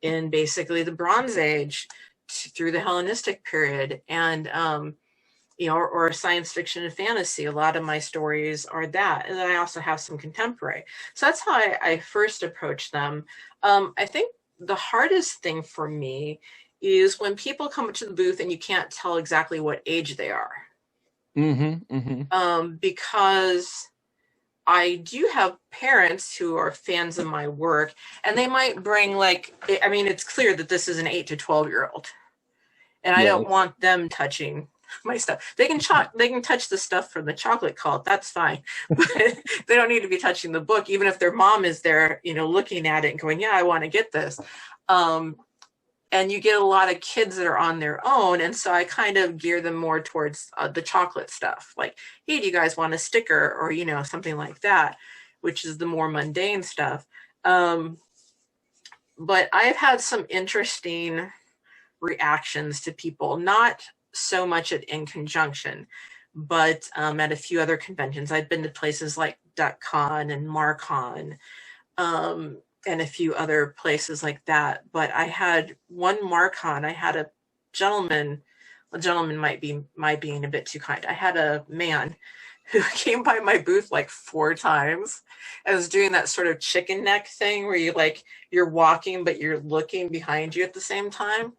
in basically the Bronze Age through the Hellenistic period. And or science fiction and fantasy. A lot of my stories are that. And then I also have some contemporary. So that's how I first approach them. I think the hardest thing for me is when people come to the booth and you can't tell exactly what age they are. Because I do have parents who are fans of my work, and they might bring it's clear that this is an 8 to 12-year-old. And I don't want them touching my stuff. They can touch the stuff from the chocolate cult. That's fine. But they don't need to be touching the book, even if their mom is there, looking at it and going, yeah, I want to get this. And you get a lot of kids that are on their own. And so I kind of gear them more towards the chocolate stuff. Like, hey, do you guys want a sticker? Or, something like that, which is the more mundane stuff. But I've had some interesting reactions to people, not so much In Conjunction, but at a few other conventions. I've been to places like DuckCon and MarCon, and a few other places like that. But I had one MarCon, I had a gentleman might be being a bit too kind. I had a man who came by my booth like 4 times and was doing that sort of chicken neck thing where you're walking, but you're looking behind you at the same time.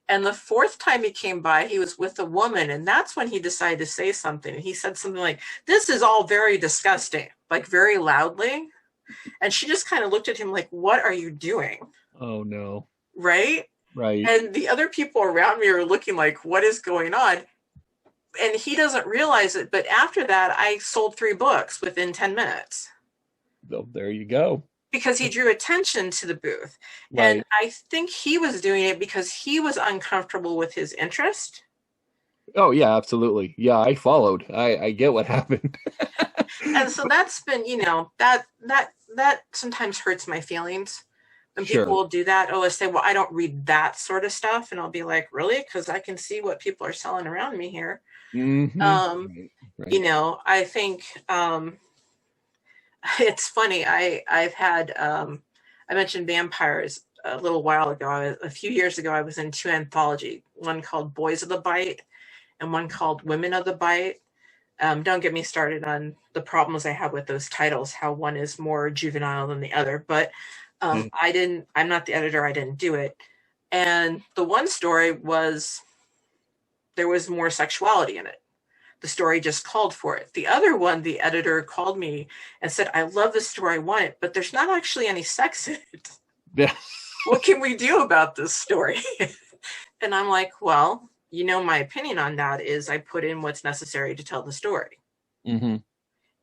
And the 4th time he came by, he was with a woman, and that's when he decided to say something. And he said something like, "This is all very disgusting," like very loudly. And she just kind of looked at him like, "What are you doing?" Oh, no. Right? Right. And the other people around me are looking like, what is going on? And he doesn't realize it. But after that, I sold 3 books within 10 minutes. Oh, there you go. Because he drew attention to the booth. Right. And I think he was doing it because he was uncomfortable with his interest. Oh, yeah, absolutely. Yeah, I followed. I get what happened. And so that's been, that sometimes hurts my feelings. When people will do that, I say, well, I don't read that sort of stuff. And I'll be like, really? Because I can see what people are selling around me here. Right. I think it's funny. I've had, I mentioned vampires a little while ago. A few years ago, I was in 2 anthology, one called Boys of the Bite and one called Women of the Bite. Don't get me started on the problems I have with those titles, how one is more juvenile than the other. But I'm not the editor. I didn't do it. And the one story there was more sexuality in it. The story just called for it. The other one, the editor called me and said, I love the story, I want it, but there's not actually any sex in it. Yeah. What can we do about this story? And I'm like, well, my opinion on that is I put in what's necessary to tell the story. Mm-hmm.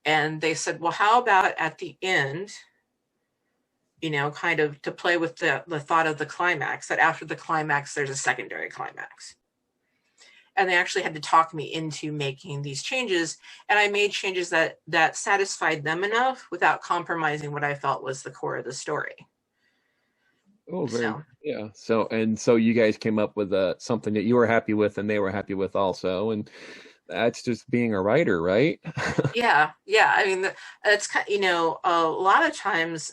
And they said, well, how about at the end, kind of to play with the thought of the climax, that after the climax, there's a secondary climax. And they actually had to talk me into making these changes. And I made changes that satisfied them enough without compromising what I felt was the core of the story. Oh, yeah. So you guys came up with something that you were happy with and they were happy with also. And that's just being a writer, right? Yeah. I mean, it's, a lot of times,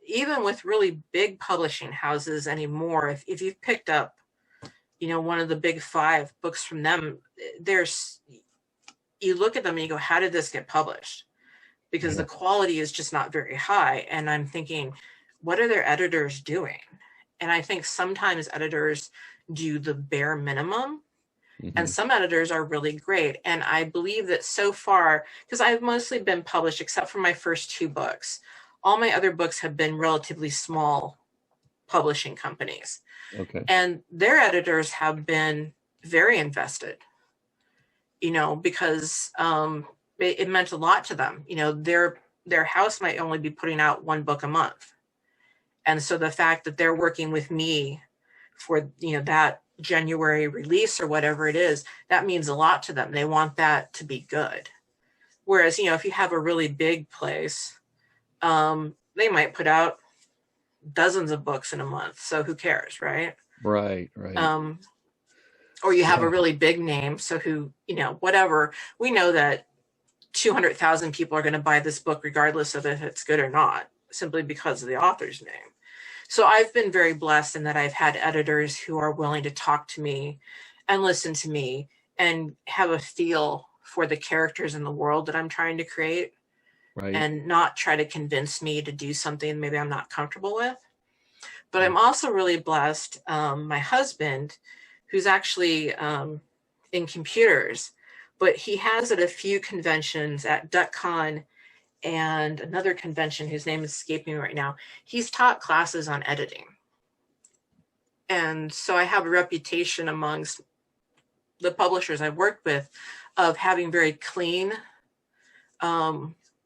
even with really big publishing houses anymore, if you've picked up, one of the big 5 books from them, you look at them and you go, how did this get published? Because the quality is just not very high. And I'm thinking, what are their editors doing? And I think sometimes editors do the bare minimum. Mm-hmm. And some editors are really great. And I believe that so far, because I've mostly been published, except for my first 2 books, all my other books have been relatively small publishing companies. Okay. And their editors have been very invested, because it meant a lot to them. Their house might only be putting out 1 book a month. And so the fact that they're working with me for, that January release or whatever it is, that means a lot to them. They want that to be good. Whereas, if you have a really big place, they might put out dozens of books in a month. So who cares, right? Right. Or you have a really big name. So whatever. We know that 200,000 people are going to buy this book regardless of if it's good or not, simply because of the author's name. So I've been very blessed in that I've had editors who are willing to talk to me and listen to me and have a feel for the characters in the world that I'm trying to create, Right. and not try to convince me to do something maybe I'm not comfortable with. But I'm also really blessed. My husband, who's actually in computers, but he has at a few conventions at DuckCon and another convention whose name is escaping me right now. He's taught classes on editing. And so I have a reputation amongst the publishers I've worked with of having very clean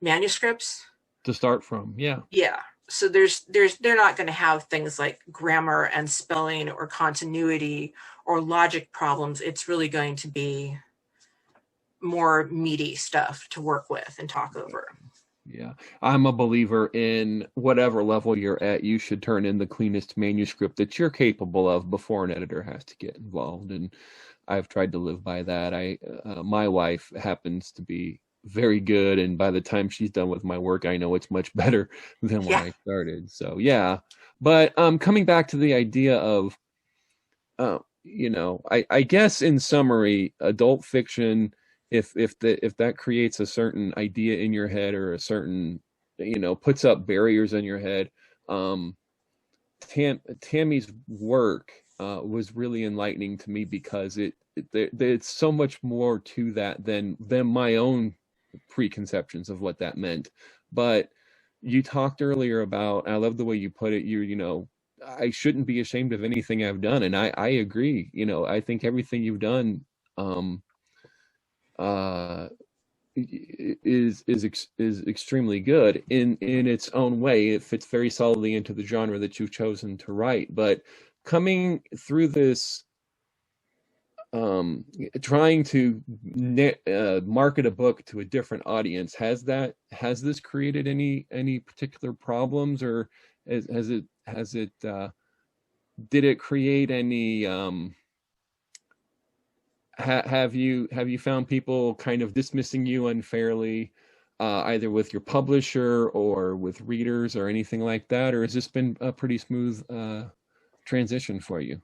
manuscripts To start from. Yeah. Yeah. So they're not going to have things like grammar and spelling or continuity or logic problems. It's really going to be more meaty stuff to work with and talk over. Yeah. I'm a believer in whatever level you're at, you should turn in the cleanest manuscript that you're capable of before an editor has to get involved. And I've tried to live by that. My wife happens to be very good, and by the time she's done with my work, I know it's much better than when I started. So yeah. But coming back to the idea of I guess in summary, adult fiction, if that creates a certain idea in your head, or a certain, puts up barriers in your head, Tammy's work was really enlightening to me, because it's so much more to that than my own preconceptions of what that meant. But you talked earlier about, I love the way you put it, I shouldn't be ashamed of anything I've done. And I agree. I think everything you've done is extremely good in its own way. It fits very solidly into the genre that you've chosen to write. But coming through this, trying to market a book to a different audience, has this created any particular problems, or did it create any have you found people kind of dismissing you unfairly, either with your publisher or with readers or anything like that, or has this been a pretty smooth transition for you?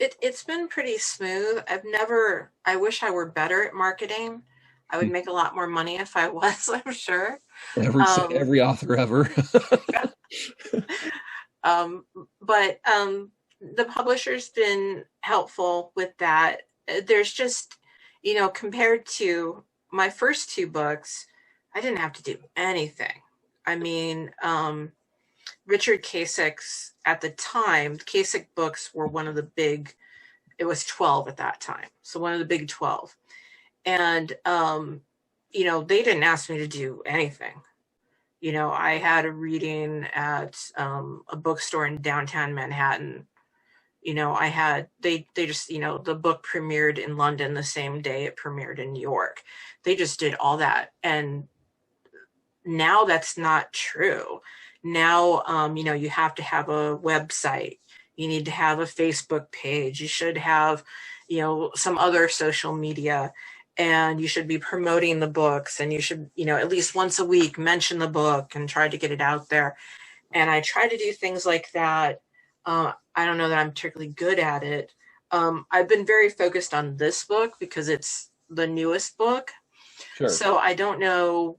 It's been pretty smooth. I wish I were better at marketing. I would make a lot more money if I was, I'm sure. Every author ever. But the publisher's been helpful with that. There's just, compared to my first two books, I didn't have to do anything. I mean, Richard Kasek's, at the time, Kasek books were one of the big, it was 12 at that time. So one of the big 12. And, they didn't ask me to do anything. I had a reading at a bookstore in downtown Manhattan. They just, the book premiered in London the same day it premiered in New York. They just did all that. And now that's not true. Now, you have to have a website. You need to have a Facebook page. You should have, some other social media, and you should be promoting the books, and you should, at least once a week mention the book and try to get it out there. And I try to do things like that. I don't know that I'm particularly good at it. I've been very focused on this book because it's the newest book. Sure. So I don't know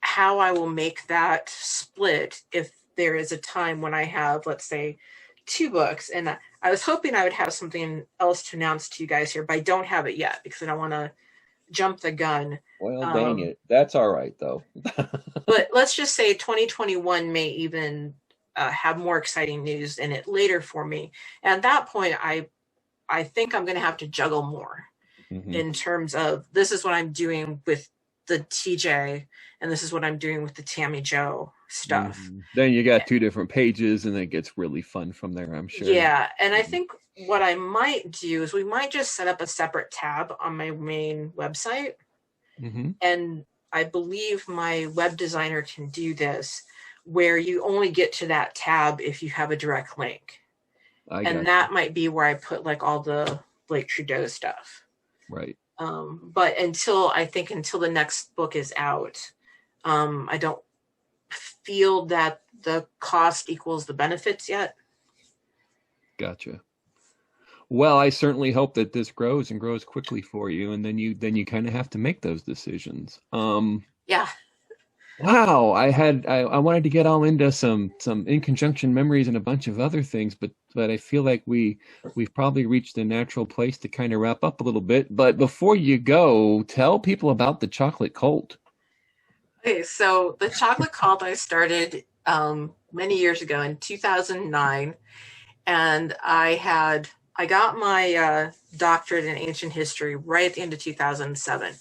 how I will make that split if there is a time when I have, let's say, two books. And I was hoping I would have something else to announce to you guys here, but I don't have it yet because I don't want to jump the gun. Well, dang it. That's all right, though. But let's just say 2021 may even have more exciting news in it later for me. And at that point, I think I'm going to have to juggle more in terms of, this is what I'm doing with the TJ, and this is what I'm doing with the TammyJo stuff. Then you got two different pages, and it gets really fun from there, I'm sure. Yeah, and I think what I might do is we might just set up a separate tab on my main website. And I believe my web designer can do this, where you only get to that tab if you have a direct link. And that might be where I put like all the Blake Trudeau stuff. Right. But until the next book is out, I don't feel that the cost equals the benefits yet. Gotcha. Well, I certainly hope that this grows and grows quickly for you, and then you kind of have to make those decisions. Yeah. Wow, I wanted to get all into some in conjunction memories and a bunch of other things, but I feel like we've probably reached a natural place to kind of wrap up a little bit. But before you go, tell people about the chocolate cult. Okay, so the chocolate cult I started many years ago in 2009, and I got my doctorate in ancient history right at the end of 2007,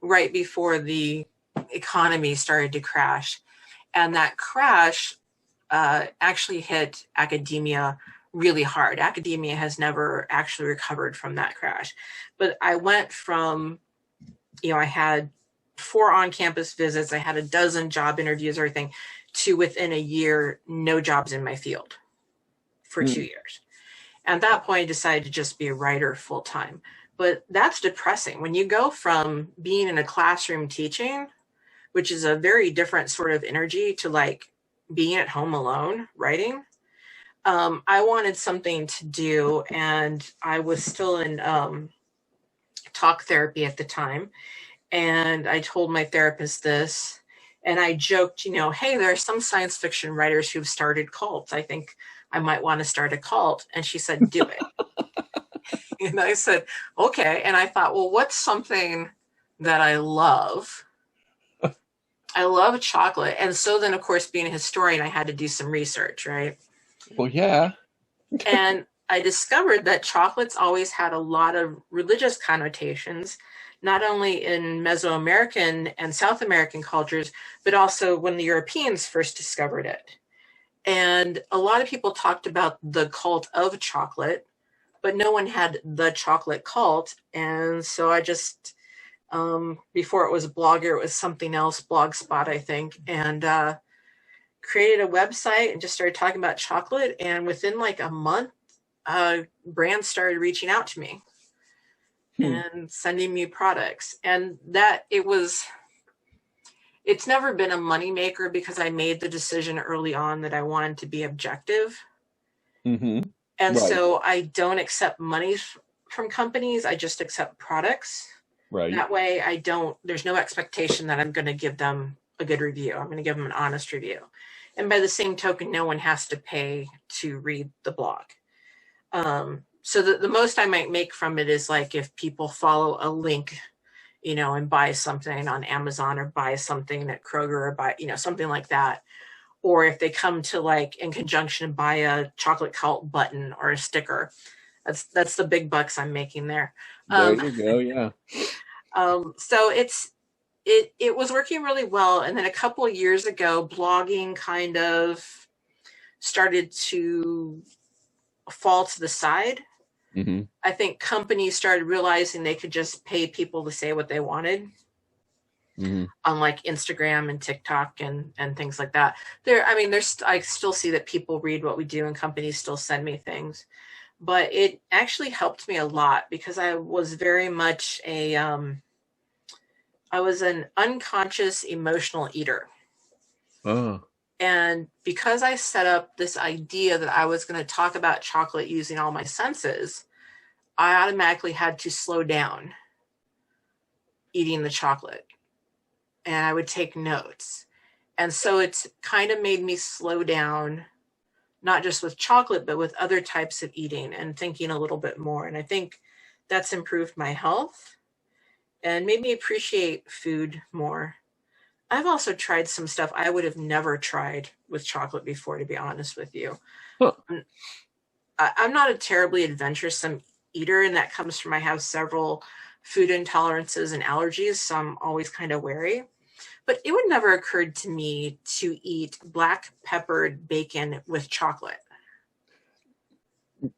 right before the economy started to crash. And that crash actually hit academia really hard. Academia has never actually recovered from that crash. But I went from, I had 4 on-campus visits, I had a dozen job interviews, everything, to within a year, no jobs in my field for 2 years. And at that point, I decided to just be a writer full time. But that's depressing. When you go from being in a classroom teaching, which is a very different sort of energy, to like being at home alone writing, I wanted something to do. And I was still in talk therapy at the time. And I told my therapist this, and I joked, hey, there are some science fiction writers who've started cults. I think I might want to start a cult. And she said, do it. And I said, okay. And I thought, well, what's something that I love? I love chocolate. And so then, of course, being a historian, I had to do some research, right? Well, yeah. And I discovered that chocolates always had a lot of religious connotations, not only in Mesoamerican and South American cultures, but also when the Europeans first discovered it. And a lot of people talked about the cult of chocolate, but no one had the chocolate cult. And so I just, before it was Blogger, it was something else, Blogspot, I think, and created a website and just started talking about chocolate. And within like a month, brands started reaching out to me and sending me products. And that it's never been a moneymaker because I made the decision early on that I wanted to be objective. Mm-hmm. And so I don't accept money from companies. I just accept products. Right. That way there's no expectation that I'm going to give them a good review. I'm going to give them an honest review. And by the same token, no one has to pay to read the blog. So the most I might make from it is like if people follow a link, and buy something on Amazon or buy something at Kroger or buy, something like that. Or if they come to like in conjunction buy a chocolate cult button or a sticker, that's the big bucks I'm making there. There you go. Yeah. So it was working really well. And then a couple of years ago, blogging kind of started to fall to the side. Mm-hmm. I think companies started realizing they could just pay people to say what they wanted. Unlike Instagram and TikTok and things like that. I still see that people read what we do and companies still send me things. But it actually helped me a lot because I was very much I was an unconscious emotional eater. Oh. And because I set up this idea that I was going to talk about chocolate using all my senses, I automatically had to slow down eating the chocolate. And I would take notes. And so it's kind of made me slow down, not just with chocolate, but with other types of eating and thinking a little bit more. And I think that's improved my health and made me appreciate food more. I've also tried some stuff I would have never tried with chocolate before, to be honest with you. Huh. I'm not a terribly adventuresome eater, and that comes from I have several food intolerances and allergies, so I'm always kind of wary. But it would never occurred to me to eat black peppered bacon with chocolate.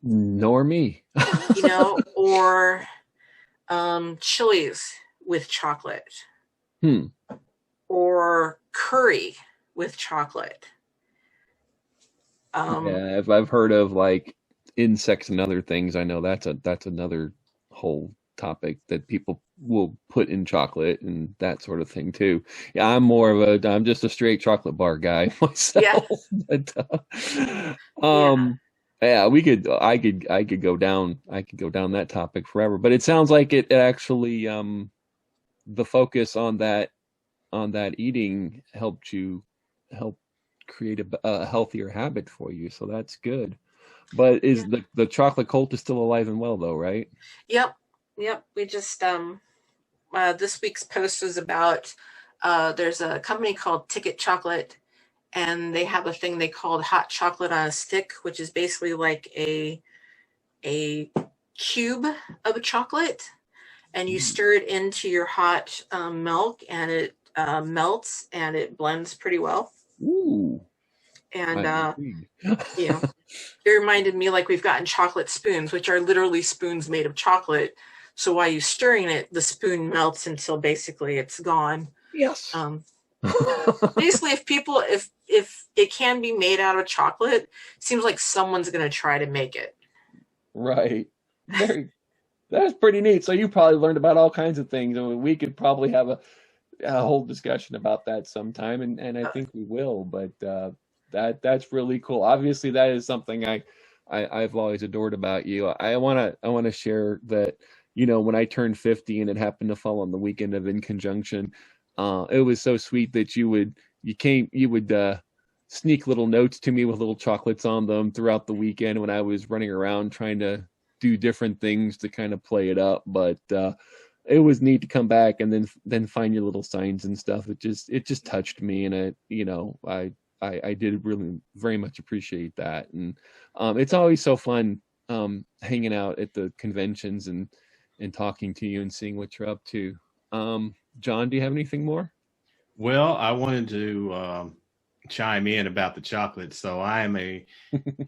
Nor me. Or chilies with chocolate. Or curry with chocolate. Yeah, I've heard of like insects and other things. I know that's another whole topic that people will put in chocolate and that sort of thing too. Yeah, I'm just a straight chocolate bar guy myself. Yeah. But, Yeah, I could go down that topic forever. But it sounds like it actually the focus on that eating help create a healthier habit for you. So that's good. But is Yeah. the chocolate cult is still alive and well though, right? Yep. Yep. We just this week's post was about there's a company called Ticket Chocolate, and they have a thing they called hot chocolate on a stick, which is basically like a cube of a chocolate, and you stir it into your hot milk, and it melts and it blends pretty well. Ooh. And I'm intrigued. you know, it reminded me like we've gotten chocolate spoons, which are literally spoons made of chocolate. So while you're stirring it, the spoon melts until basically it's gone. Yes. Basically, if it can be made out of chocolate, it seems like someone's gonna try to make it. Right. That's pretty neat. So you probably learned about all kinds of things. I mean, we could probably have a whole discussion about that sometime, and I think we will. But that's really cool. Obviously, that is something I've always adored about you. I wanna share that. When I turned 50 and it happened to fall on the weekend of In Conjunction, it was so sweet that you would sneak little notes to me with little chocolates on them throughout the weekend when I was running around trying to do different things to kind of play it up. But it was neat to come back and then find your little signs and stuff. It just touched me, and I did really very much appreciate that. And it's always so fun hanging out at the conventions and talking to you and seeing what you're up to. John, do you have anything more? Well, I wanted to chime in about the chocolate. So I am a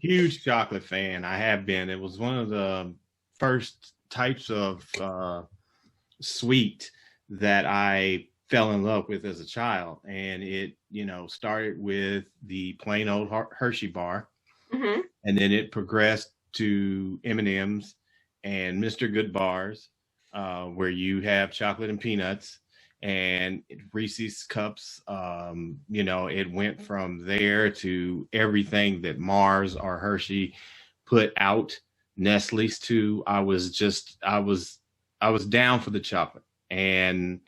huge chocolate fan. I have been. It was one of the first types of sweet that I fell in love with as a child. And it, started with the plain old Hershey bar. Mm-hmm. And then it progressed to M&Ms and Mr. Good bars, where you have chocolate and peanuts, and Reese's cups. It went from there to everything that Mars or Hershey put out, Nestle's too. I was down for the chocolate. And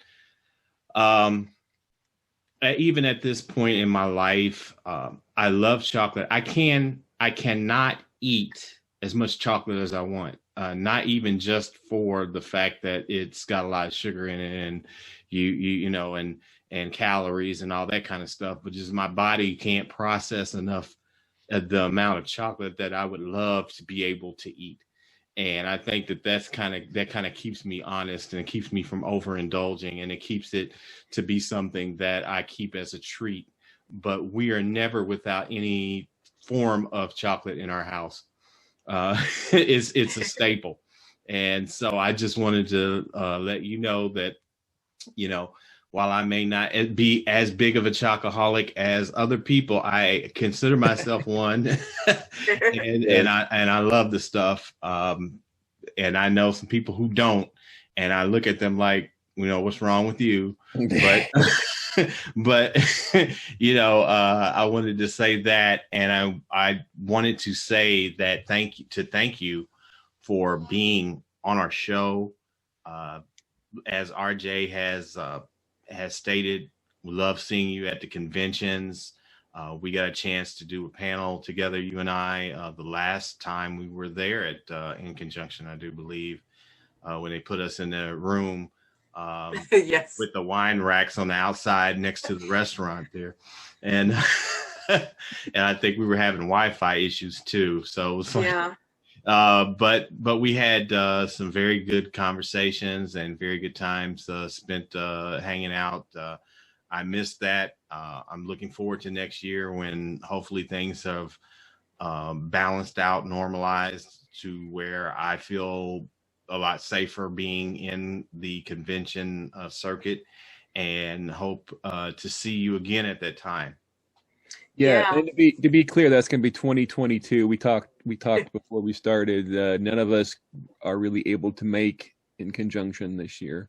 even at this point in my life, I love chocolate. I cannot eat as much chocolate as I want. Not even just for the fact that it's got a lot of sugar in it, and and calories and all that kind of stuff, but just my body can't process enough the amount of chocolate that I would love to be able to eat. And I think that kind of keeps me honest, and it keeps me from overindulging, and it keeps it to be something that I keep as a treat. But we are never without any form of chocolate in our house. It's a staple. And so I just wanted to let you know that, while I may not be as big of a choco-holic as other people, I consider myself one. and I love the stuff. And I know some people who don't, and I look at them like, what's wrong with you? But but I wanted to say that, and I wanted to say that thank you for being on our show. As RJ has stated, we love seeing you at the conventions. We got a chance to do a panel together, you and I, the last time we were there at In Conjunction, I do believe, when they put us in the room Yes. with the wine racks on the outside next to the restaurant there. And and I think we were having Wi-Fi issues too. So it was like, Yeah. But we had some very good conversations and very good times spent hanging out. I missed that. I'm looking forward to next year when hopefully things have balanced out, normalized to where I feel a lot safer being in the convention circuit, and hope to see you again at that time. Yeah, and to be clear, that's going to be 2022. We talked before we started. None of us are really able to make In Conjunction this year.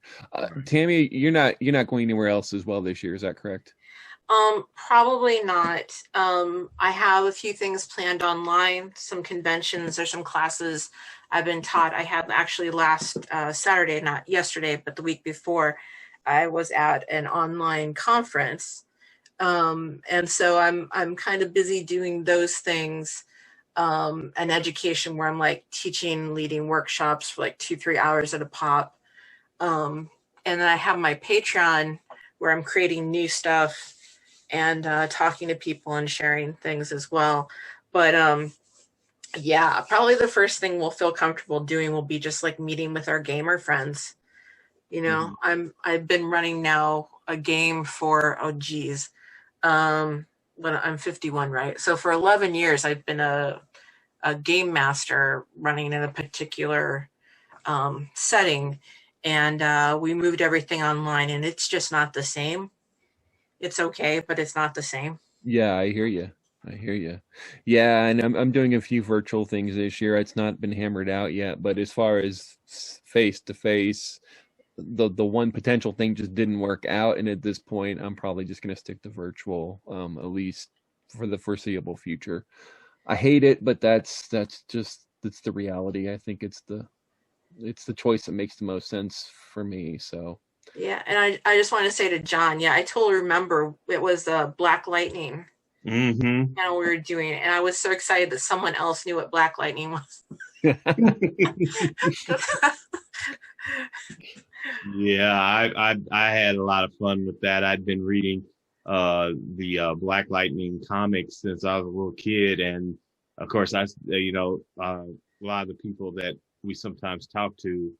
Tammy, you're not going anywhere else as well this year. Is that correct? Probably not. I have a few things planned online, some conventions or some classes I've been taught. I had actually last Saturday, not yesterday, but the week before, I was at an online conference. And so I'm kind of busy doing those things, and education where I'm like teaching, leading workshops for like 2-3 hours at a pop. And then I have my Patreon where I'm creating new stuff and talking to people and sharing things as well. But yeah, probably the first thing we'll feel comfortable doing will be just like meeting with our gamer friends. You know, I've been running now a game for, oh geez, when I'm 51, right? So for 11 years, I've been a game master running in a particular setting, and we moved everything online, and it's just not the same. It's okay, but it's not the same. Yeah, I hear you. Yeah, and I'm doing a few virtual things this year. It's not been hammered out yet, but as far as face to face, the one potential thing just didn't work out, and at this point, I'm probably just going to stick to virtual, at least for the foreseeable future. I hate it, but that's the reality. I think it's the choice that makes the most sense for me. So Yeah, and I just want to say to John, yeah, I totally remember it was Black Lightning. Mm-hmm. And we were doing it, and I was so excited that someone else knew what Black Lightning was. Yeah, I had a lot of fun with that. I'd been reading the Black Lightning comics since I was a little kid, and of course, a lot of the people that we sometimes talk to,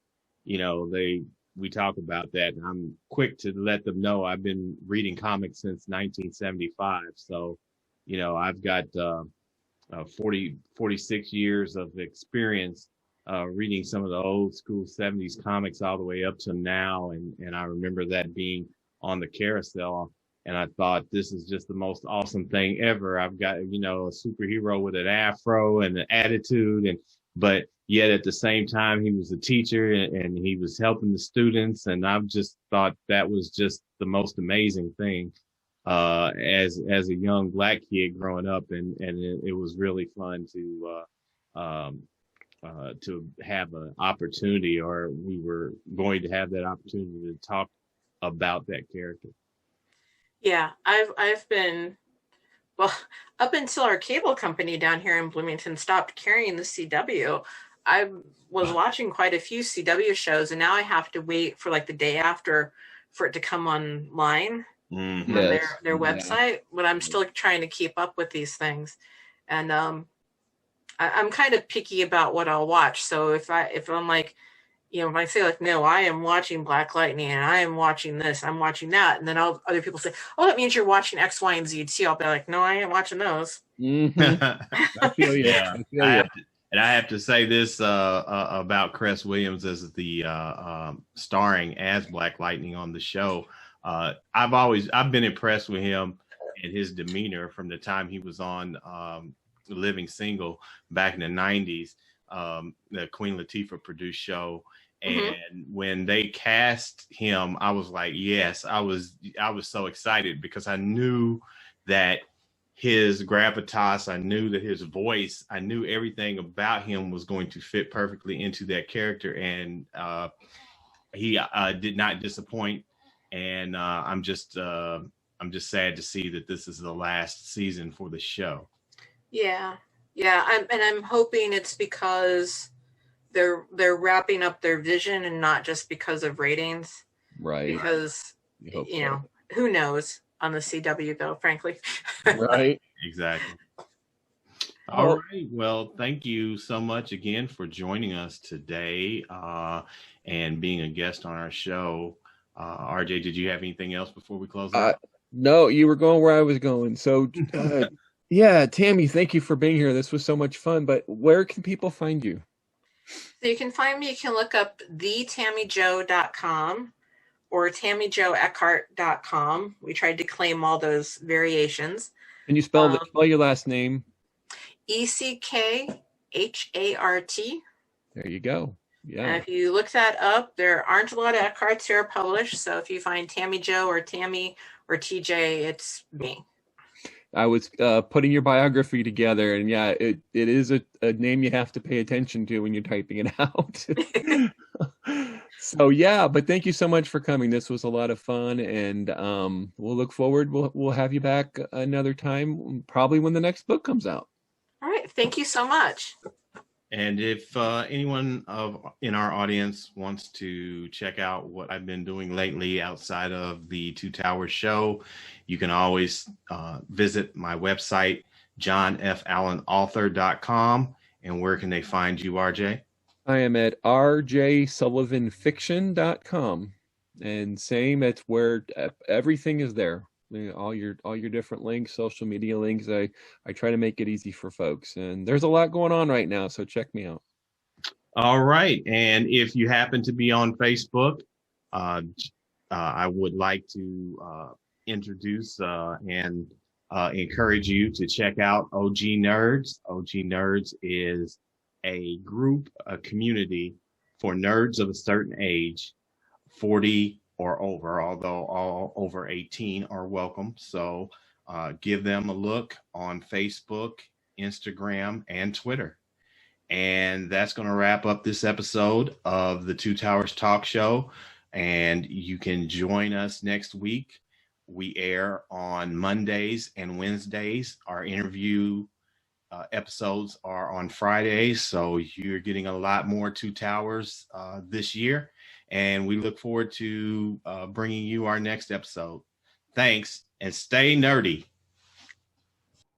we talk about that, and I'm quick to let them know I've been reading comics since 1975. So, I've got 46 years of experience reading some of the old school 70s comics all the way up to now. And I remember that being on the carousel. And I thought, this is just the most awesome thing ever. I've got, a superhero with an afro and an attitude, but yet at the same time, he was a teacher and he was helping the students. And I've just thought that was just the most amazing thing as a young Black kid growing up. And it was really fun to have an opportunity, or we were going to have that opportunity to talk about that character. Yeah, I've been, well, up until our cable company down here in Bloomington stopped carrying the CW, I was watching quite a few CW shows, and now I have to wait for like the day after for it to come online on their website. But I'm still trying to keep up with these things, and I'm kind of picky about what I'll watch. So if I'm like, if I say like, no, I am watching Black Lightning and I am watching this, I'm watching that, and then other people say, oh, that means you're watching X, Y, and Z too. I'll be like, no, I ain't watching those. I feel you. Yeah. I have to say this about Cress Williams as the starring as Black Lightning on the show. I've been impressed with him and his demeanor from the time he was on Living Single back in the 90s, the Queen Latifah produced show. And when they cast him, I was like, yes, I was so excited because I knew that his gravitas, I knew that his voice, I knew everything about him was going to fit perfectly into that character. And he did not disappoint. And I'm just sad to see that this is the last season for the show. Yeah. I'm hoping it's because they're wrapping up their vision and not just because of ratings. Right. Because who knows on the CW though, frankly. Right. Exactly. All right. Well, thank you so much again for joining us today and being a guest on our show. RJ, did you have anything else before we close out? No, you were going where I was going. So yeah, Tammy, thank you for being here. This was so much fun. But where can people find you? So you can find me, you can look up TammyJo.com or TammyJoEckhart.com. We tried to claim all those variations. Can you spell your last name? Eckhart. There you go. Yeah. And if you look that up, there aren't a lot of Eckharts here published. So if you find Tammy Jo or Tammy or TJ, it's me. I was putting your biography together, and yeah, it is a name you have to pay attention to when you're typing it out. So yeah, but thank you so much for coming. This was a lot of fun, and we'll look forward. We'll have you back another time, probably when the next book comes out. All right, thank you so much. And if anyone in our audience wants to check out what I've been doing lately outside of the Two Towers show, you can always visit my website, johnfallenauthor.com. And where can they find you, RJ? I am at rjsullivanfiction.com. And same, it's where everything is there. All your different links, social media links. I try to make it easy for folks, and there's a lot going on right now, so check me out. All right, and if you happen to be on Facebook, I would like to introduce and encourage you to check out OG Nerds. OG Nerds is a group, a community for nerds of a certain age, 40 or over, although all over 18 are welcome. So give them a look on Facebook, Instagram, and Twitter. And that's going to wrap up this episode of the Two Towers Talk Show. And you can join us next week. We air on Mondays and Wednesdays. Our interview episodes are on Fridays. So you're getting a lot more Two Towers this year. And we look forward to bringing you our next episode. Thanks, and stay nerdy.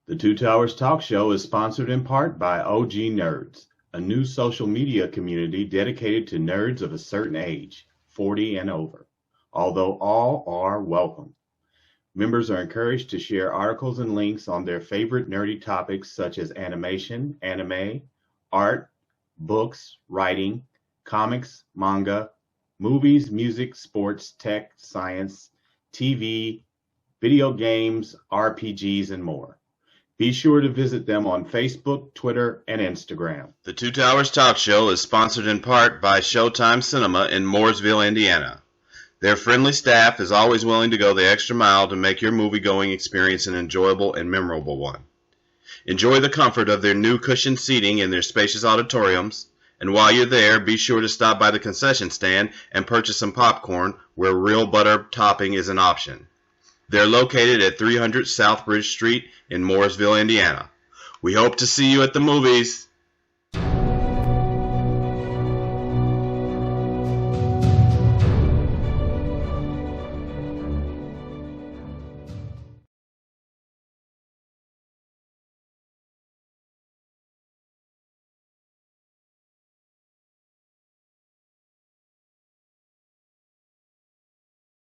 The Two Towers Talk Show is sponsored in part by OG Nerds, a new social media community dedicated to nerds of a certain age, 40 and over, although all are welcome. Members are encouraged to share articles and links on their favorite nerdy topics such as animation, anime, art, books, writing, comics, manga, movies, music, sports, tech, science, TV, video games, RPGs, and more. Be sure to visit them on Facebook, Twitter, and Instagram. The Two Towers Talk Show is sponsored in part by Showtime Cinema in Mooresville, Indiana. Their friendly staff is always willing to go the extra mile to make your movie-going experience an enjoyable and memorable one. Enjoy the comfort of their new cushioned seating in their spacious auditoriums. And while you're there, be sure to stop by the concession stand and purchase some popcorn where real butter topping is an option. They're located at 300 South Bridge Street in Mooresville, Indiana. We hope to see you at the movies.